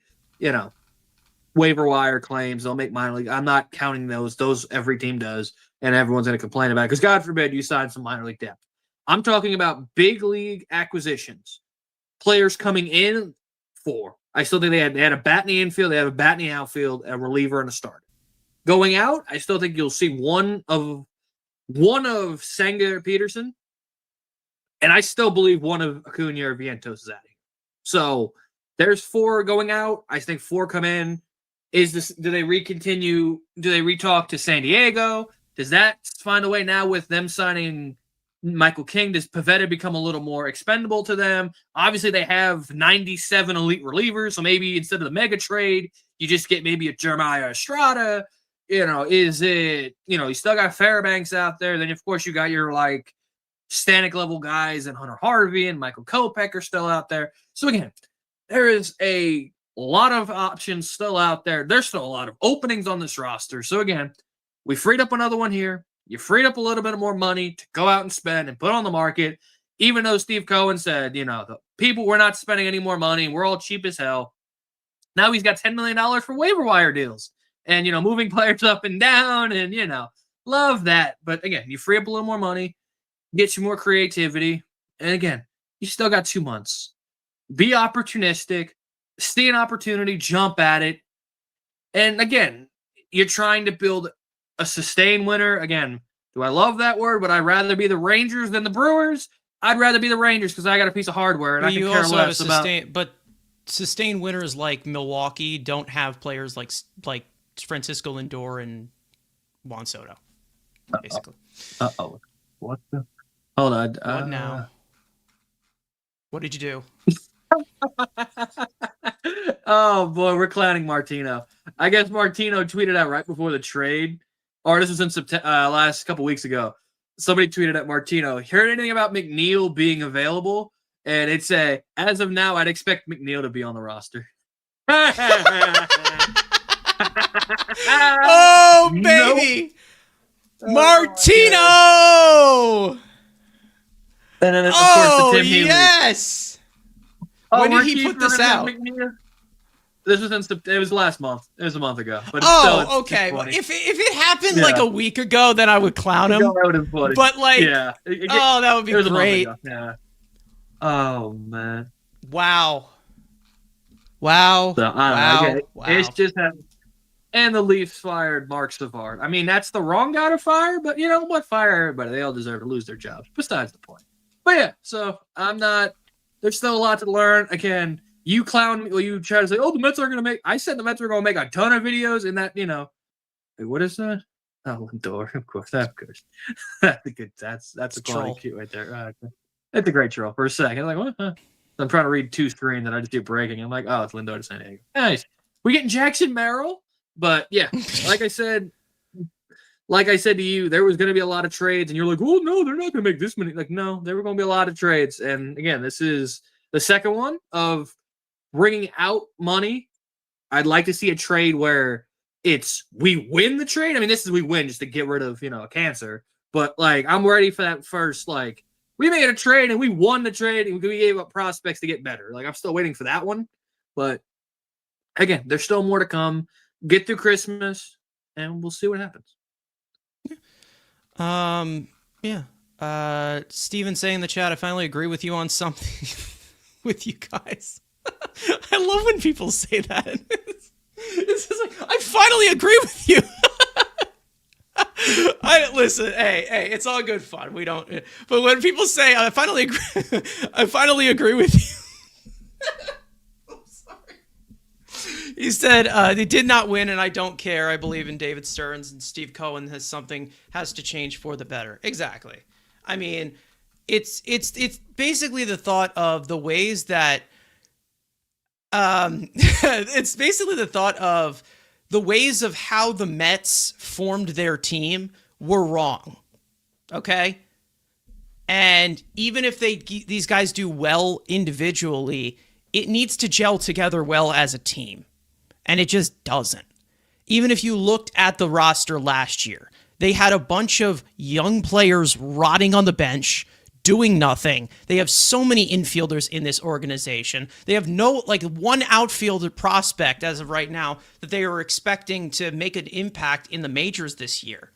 waiver wire claims. They'll make minor league. I'm not counting those. Those every team does, and everyone's going to complain about it because God forbid you sign some minor league depth. I'm talking about big league acquisitions, players coming in for. I still think they had a bat in the infield, they had a bat in the outfield, a reliever, and a starter. Going out, I still think you'll see one of Senga or Peterson, and I still believe one of Acuna or Vientos is adding. So there's 4 going out. I think 4 come in. Do they retalk to San Diego? Does that find a way now with them signing Michael King? Does Pivetta become a little more expendable to them? Obviously, they have 97 elite relievers, so maybe instead of the mega trade, you just get maybe a Jeremiah Estrada. You still got Fairbanks out there. Then, of course, you got your, Stanek level guys and Hunter Harvey and Michael Kopech are still out there. So, again, there is a lot of options still out there. There's still a lot of openings on this roster. So, again, we freed up another one here. You freed up a little bit more money to go out and spend and put on the market, even though Steve Cohen said, the people, we're not spending any more money. We're all cheap as hell. Now he's got $10 million for waiver wire deals and, moving players up and down and, love that. But, again, you free up a little more money, get you more creativity. And, again, you still got 2 months. Be opportunistic. See an opportunity, jump at it. And again, you're trying to build a sustained winner. Again, do I love that word? Would I rather be the Rangers than the Brewers? I'd rather be the Rangers because I got a piece of hardware and I can care less about. But sustained winners like Milwaukee don't have players like Francisco Lindor and Juan Soto, basically. What the? Hold on. What now? What did you do? Oh boy, we're clowning Martino. I guess Martino tweeted out right before the trade, or this was in last couple weeks ago. Somebody tweeted at Martino, heard anything about McNeil being available? And it said, as of now, I'd expect McNeil to be on the roster. Oh, baby! Nope. Martino! And then, of course, the Tim Healy. Yes! When did he put this out? This was it was last month. It was a month ago. But okay. Well, if it happened like a week ago, then I would clown him. But that would be great. Yeah. Oh man. Wow. So, wow. It's just and the Leafs fired Mark Savard. I mean, that's the wrong guy to fire, but you know what? Fire everybody. They all deserve to lose their jobs. Besides the point. But yeah, so I'm not. There's still a lot to learn. Again, you clown me. Well, you try to say, "Oh, the Mets are going to make." I said the Mets are going to make a ton of videos, and that Wait, what is that? Oh, Lindor, of course. That's a good. That's a quality cute right there. That's a great troll. For a second, I'm like, what? I'm trying to read 2 screens, and I just do breaking. I'm like, oh, it's Lindor to San Diego. Nice. We getting Jackson Merrill, but yeah, like I said to you, there was going to be a lot of trades, and you're like, oh no, they're not going to make this many. Like, no, there were going to be a lot of trades, and again, this is the second one of bringing out money. I'd like to see a trade where it's we win the trade. I mean, this is we win just to get rid of a cancer, but I'm ready for that first we made a trade and we won the trade and we gave up prospects to get better. I'm still waiting for that one, but again, there's still more to come. Get through Christmas, and we'll see what happens. Yeah. Steven saying in the chat, I finally agree with you on something with you guys. I love when people say that. It's just like, I finally agree with you. Listen, hey, it's all good fun. We don't, but when people say, I finally agree with you. I'm sorry. He said, they did not win and I don't care. I believe in David Stearns, and Steve Cohen has to change for the better. Exactly. I mean, it's basically the thought of the ways that, it's basically the thought of the ways of how the Mets formed their team were wrong. Okay? And even if these guys do well individually, it needs to gel together well as a team. And it just doesn't. Even if you looked at the roster last year, they had a bunch of young players rotting on the bench, doing nothing. They have so many infielders in this organization. They have one outfielder prospect as of right now that they are expecting to make an impact in the majors this year.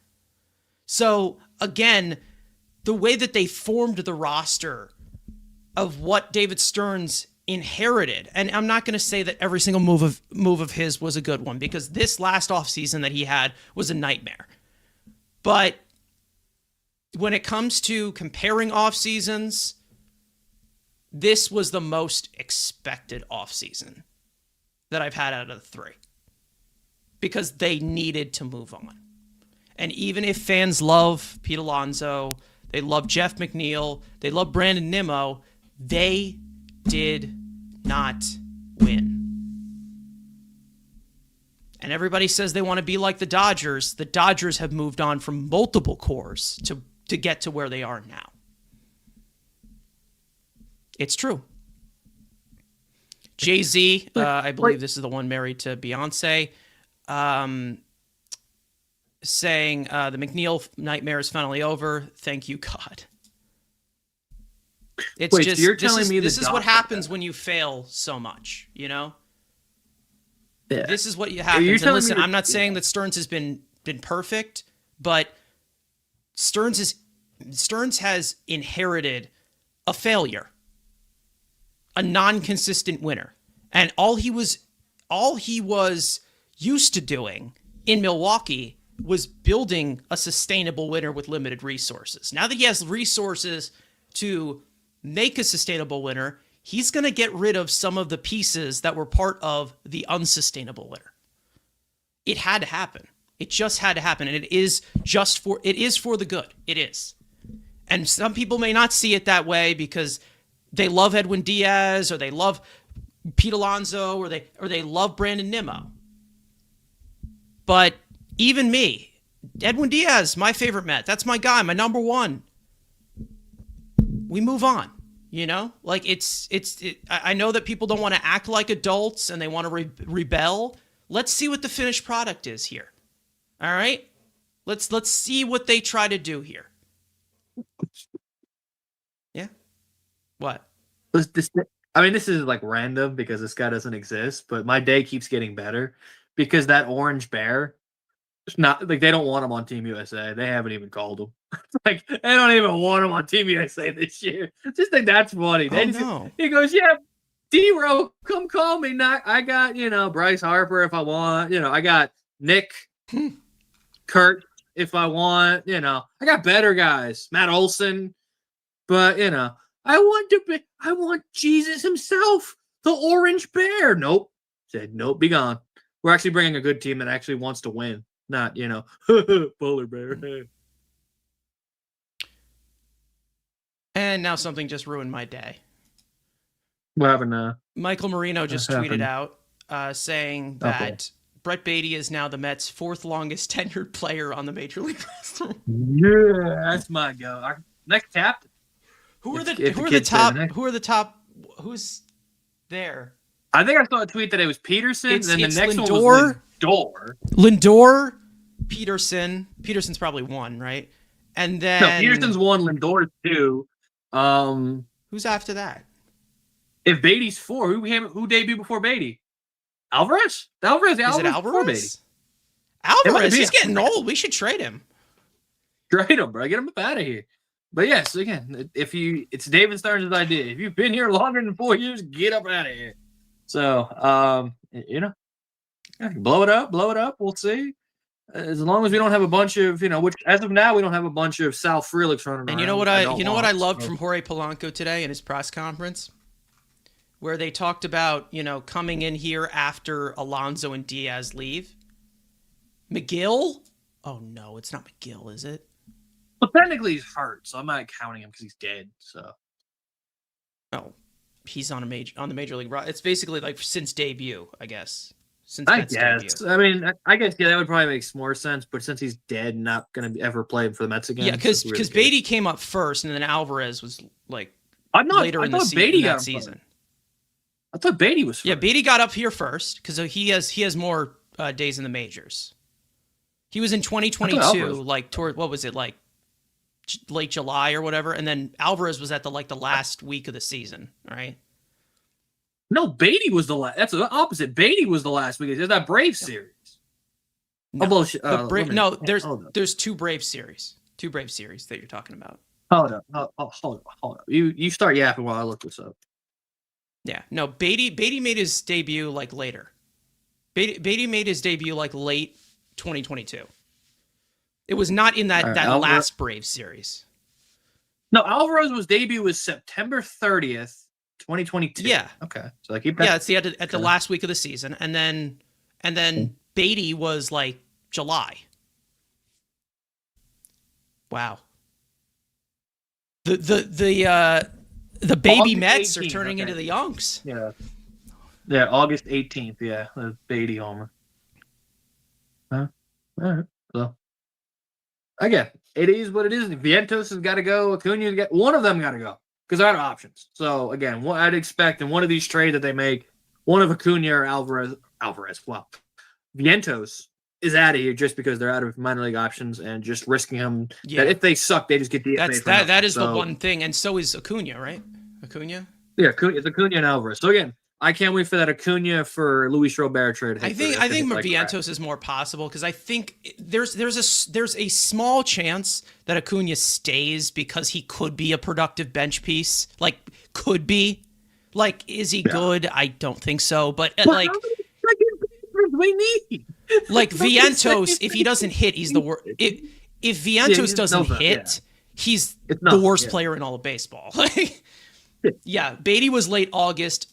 So again, the way that they formed the roster of what David Stearns inherited, and I'm not going to say that every single move of his was a good one, because this last offseason that he had was a nightmare. But when it comes to comparing off seasons, this was the most expected off season that I've had out of the three, because they needed to move on. And even if fans love Pete Alonso, they love Jeff McNeil, they love Brandon Nimmo, they did not win. And everybody says they want to be like the Dodgers. The Dodgers have moved on from multiple cores to get to where they are now. It's true. Jay-Z, I believe this is the one married to Beyonce, saying the McNeil nightmare is finally over. Thank you, God. It's Wait, so you're telling me this is what happens when you fail so much, you know? Yeah. This is what happens. And listen, I'm not saying that Stearns has been perfect, but Stearns has inherited a failure, a non-consistent winner. And all he was used to doing in Milwaukee was building a sustainable winner with limited resources. Now that he has resources to make a sustainable winner, he's going to get rid of some of the pieces that were part of the unsustainable winner. It had to happen. It just had to happen. And it is for the good. It is. And some people may not see it that way because they love Edwin Diaz, or they love Pete Alonso, or they love Brandon Nimmo. But even me, Edwin Diaz, my favorite Met. That's my guy, my number one. We move on, you know? Like I know that people don't want to act like adults and they want to rebel. Let's see what the finished product is here. All right? Let's see what they try to do here. Yeah. What? This is like random because this guy doesn't exist, but my day keeps getting better because that orange bear, it's not like they don't want him on Team USA. They haven't even called him. Like they don't even want him on Team USA this year. Just think that's funny. He goes, yeah, D-Row, come call me. I got, Bryce Harper if I want. I got Nick, Kurt if I want. I got better guys, Matt Olson. But I want Jesus himself, the orange bear. Nope. Said nope, be gone. We're actually bringing a good team that actually wants to win. Not, polar bear. And now something just ruined my day. What happened now? Michael Marino just tweeted out saying that Brett Beatty is now the Mets' fourth longest tenured player on the Major League roster. Yeah, that's my go. Our next captain. Who are the top? Who's there? I think I saw a tweet that it was Peterson, and then the next Lindor, one was Lindor, Peterson. Peterson's probably one, right? And then no, Peterson's one, Lindor's two. Who's after that? If Beatty's four, who debuted before Beatty? Alvarez? Is it Alvarez? Alvarez, he's getting old. We should trade him. Trade him, bro. Get him up out of here. But yes, again, it's David Stearns' idea. If you've been here longer than 4 years, get up out of here. So, blow it up. We'll see. As long as we don't have a bunch of, which as of now we don't have a bunch of Sal Freliks running around. And you know what I loved from Jorge Polanco today in his press conference, where they talked about coming in here after Alonso and Diaz leave. McGill? Oh no, it's not McGill, is it? Well, technically he's hurt, so I'm not counting him because he's dead. So, oh, he's on the major league. It's basically like since debut, I guess. I guess. Debut. I mean, I guess that would probably make more sense. But since he's dead, not going to ever play for the Mets again. Yeah, because really Beatty came up first, and then Alvarez was later in the season. I thought Beatty was first. Yeah, Beatty got up here first because he has more days in the majors. He was in 2022, what was it, like late July or whatever, and then Alvarez was at the last week of the season, right? No, Beatty was the last. That's the opposite. Beatty was the last week. There's that Brave series. No, there's two Brave series. Two Brave series that you're talking about. Hold up. You start yapping while I look this up. Yeah, no, Beatty made his debut later. Beatty made his debut late 2022. It was not in that last Brave series. No, Alvarez's debut was September 30th. 2022. Yeah. Okay. So keep that. Yeah, it's at the last week of the season, and then Beatty was July. Wow. The baby Mets 18th, are turning into the Youngs. Yeah. Yeah, August 18th. Yeah, the Beatty homer. Huh? All right. So again, it is what it is. Vientos has got to go. Acuna one of them got to go. Because they're out of options. So, again, what I'd expect in one of these trades that they make, one of Acuna or Alvarez, wow. Vientos is out of here just because they're out of minor league options and just risking them. Yeah. That if they suck, they just get the That is the one thing. And so is Acuna, right? Acuna? Yeah, it's Acuna and Alvarez. So, again, I can't wait for that Acuna for Luis Robert trade. I think Vientos is more possible because I think there's a small chance that Acuna stays because he could be a productive bench piece. Could be. Is he good? I don't think so. But we need. Vientos, if he doesn't hit, he's the worst. If Vientos doesn't hit, he's the worst player in all of baseball. Yeah, Beatty was late August.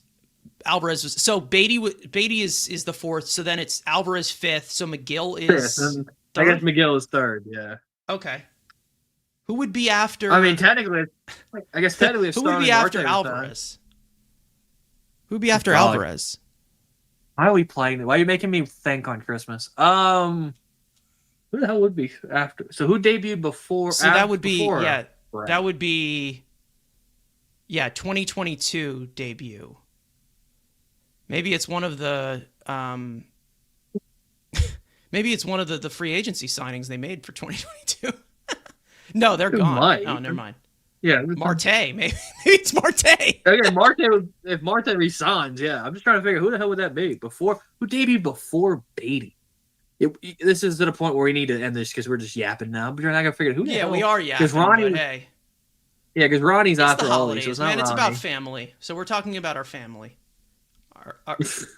Alvarez was Beatty is the fourth, so then it's Alvarez fifth, so McGill is third? I guess McGill is third, yeah. Okay. Who would be after? I mean, technically, who would be after Alvarez? Who would be after Alvarez? Why are we playing? Why are you making me think on Christmas? Who the hell would be after? So who debuted before? So that would be that would be 2022 debut. Maybe it's one of the the free agency signings they made for 2022. No, they're gone. Oh, never mind. Yeah, Marte. Maybe it's Marte. Okay, if Marte resigns, yeah. I'm just trying to figure who the hell would that be who debuted before Beatty. This is at a point where we need to end this because we're just yapping now. But you're not gonna figure who. Yeah, we are yapping. Because Ronnie. Hey. Yeah, because Ronnie's after the holidays, all these. So man. It's about family. So we're talking about our family.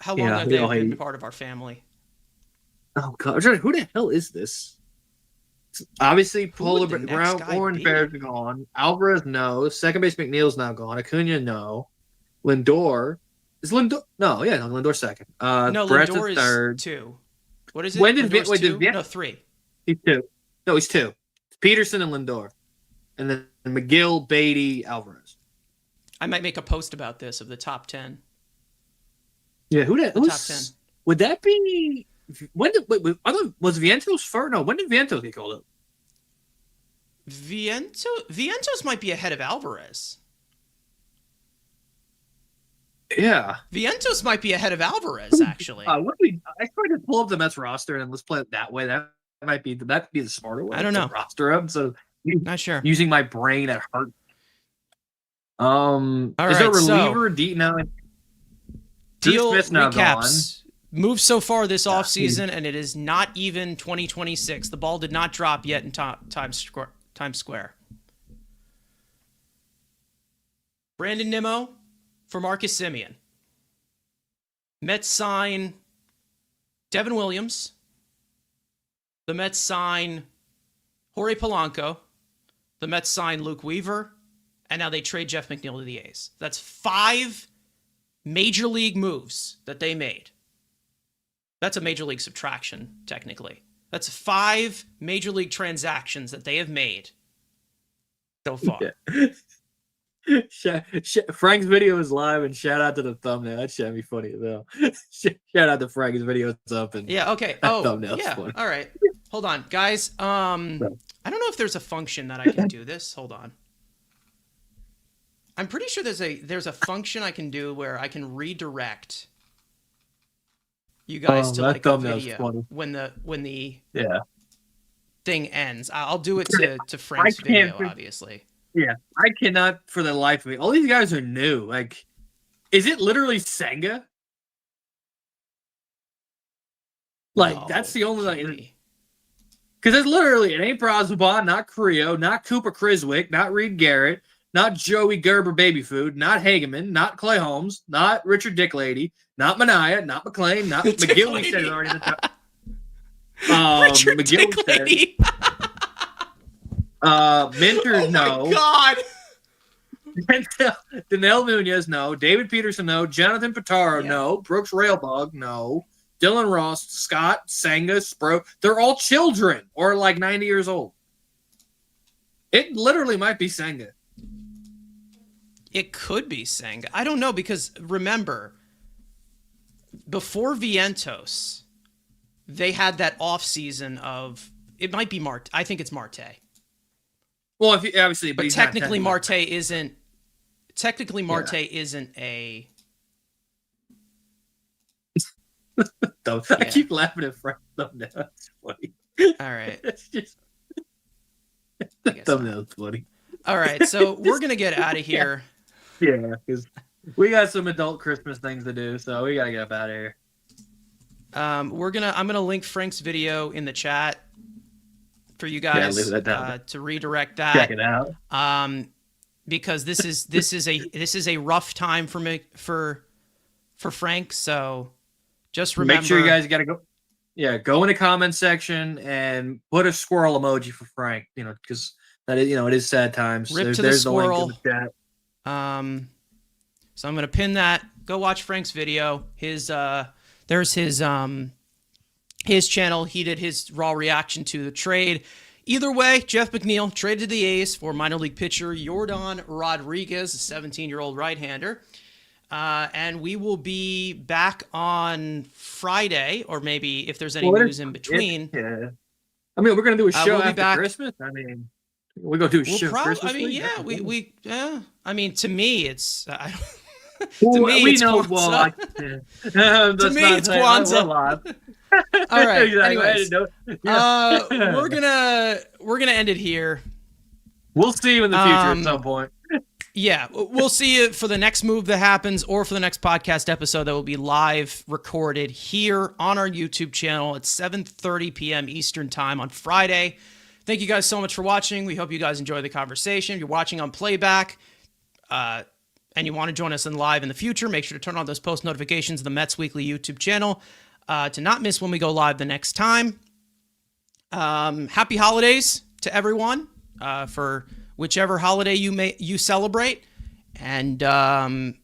How long have they been part of our family? Oh God, who the hell is this? Obviously, Brown Orange Bears are gone. Alvarez, no. Second base McNeil's now gone. Acuna, no. Lindor is Lindor. No, yeah, Lindor's second. No, Lindor is third. Two. What is it? When did No, three. He's two. No, he's two. It's Peterson and Lindor, and then McGill, Beatty, Alvarez. I might make a post about this of the top 10. Yeah, top 10. Would that be? Was Vientos first? No, when did Vientos get called up? Vientos might be ahead of Alvarez. Yeah, Vientos might be ahead of Alvarez actually. I tried to pull up the Mets roster and let's play it that way. That could be the smarter way. I don't know. Roster them, so not sure. Using my brain at heart. All is there a reliever? Deal recaps. Moved so far this offseason, and it is not even 2026. The ball did not drop yet in Times Square. Brandon Nimmo for Marcus Semien. Mets sign Devin Williams. The Mets sign Jorge Polanco. The Mets sign Luke Weaver. And now they trade Jeff McNeil to the A's. That's 5 major league moves that they made. That's a major league subtraction, technically. That's 5 major league transactions that they have made so far. Yeah. Frank's video is live, and shout out to the thumbnail. That should be funny as hell. Shout out to Frank's video. It's up. And yeah, okay. Oh, thumbnail's yeah. funny. All right. Hold on, guys. I don't know if there's a function that I can do this. Hold on. I'm pretty sure there's a function I can do where I can redirect you guys to like a video funny. when the Yeah. thing ends. I'll do it to Frank's video, obviously. Yeah, I cannot for the life of me. All these guys are new. Like, is it literally Senga? Like, No, that's the only like. maybe. Because it's literally, it ain't Brosabon, not Creo, not Cooper Criswick, not Reed Garrett, not Joey Gerber Baby Food, not Hageman, not Clay Holmes, not Richard Dicklady, not Mania, not McLean, not McGill. We said it already. Richard McGill Dicklady. Minter, Oh no. my God. Danelle Nunez, no. David Peterson, no. Jonathan Pitaro, Yeah. no. Brooks Railbog, no. Dylan Ross, Scott, Senga, Spro. They're all children or like 90 years old. It literally might be Senga. It could be Senga. I don't know, because remember, before Vientos, they had that offseason of, it might be Marte. I think it's Marte. Well, if you, obviously, But he's not technically Marte isn't isn't a I keep laughing at Frank thumbnail. That's funny. all right. It's just I guess thumbnail's funny. All right, so we're gonna get out of here. Yeah, because we got some adult Christmas things to do, so we gotta get up out of here. I'm gonna link Frank's video in the chat for you guys leave that down. to redirect that. Check it out. Because this is a rough time for me for Frank. So just remember, Make sure you guys gotta go. Yeah, go in the comment section and put a squirrel emoji for Frank. You know, because that is, it is sad times. Rip to the squirrel. The link in the chat. So I'm gonna pin that. Go watch Frank's video. There's his channel. He did his raw reaction to the trade. Either way, Jeff McNeil traded to the A's for minor league pitcher Yordan Rodriguez, a 17-year-old right-hander. And we will be back on Friday, or maybe if there's any news in between. Yeah. I mean, we're gonna do a show we'll be after back. Christmas. I mean, we're gonna do a show. Christmas I mean, week? yeah, I mean, to me, it's. Well, to me, we it's know. Kwanzaa. Well, To me, it's Kwanzaa. All right. Anyways, we're gonna end it here. We'll see you in the future at some point. Yeah, we'll see you for the next move that happens, or for the next podcast episode that will be live recorded here on our YouTube channel at 7:30 p.m. Eastern Time on Friday. Thank you guys so much for watching. We hope you guys enjoy the conversation. If you're watching on playback, and you want to join us in live in the future, make sure to turn on those post notifications of the Mets Weekly YouTube channel to not miss when we go live the next time. Happy holidays to everyone for whichever holiday you celebrate, and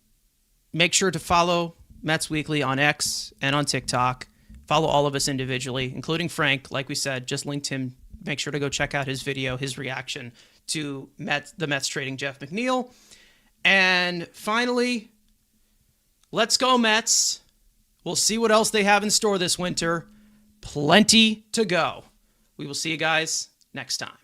make sure to follow Mets Weekly on X and on TikTok. Follow all of us individually, including Frank. Like we said, just linked him. Make sure to go check out his video, his reaction to the Mets trading Jeff McNeil. And finally, let's go Mets. We'll see what else they have in store this winter. Plenty to go. We will see you guys next time.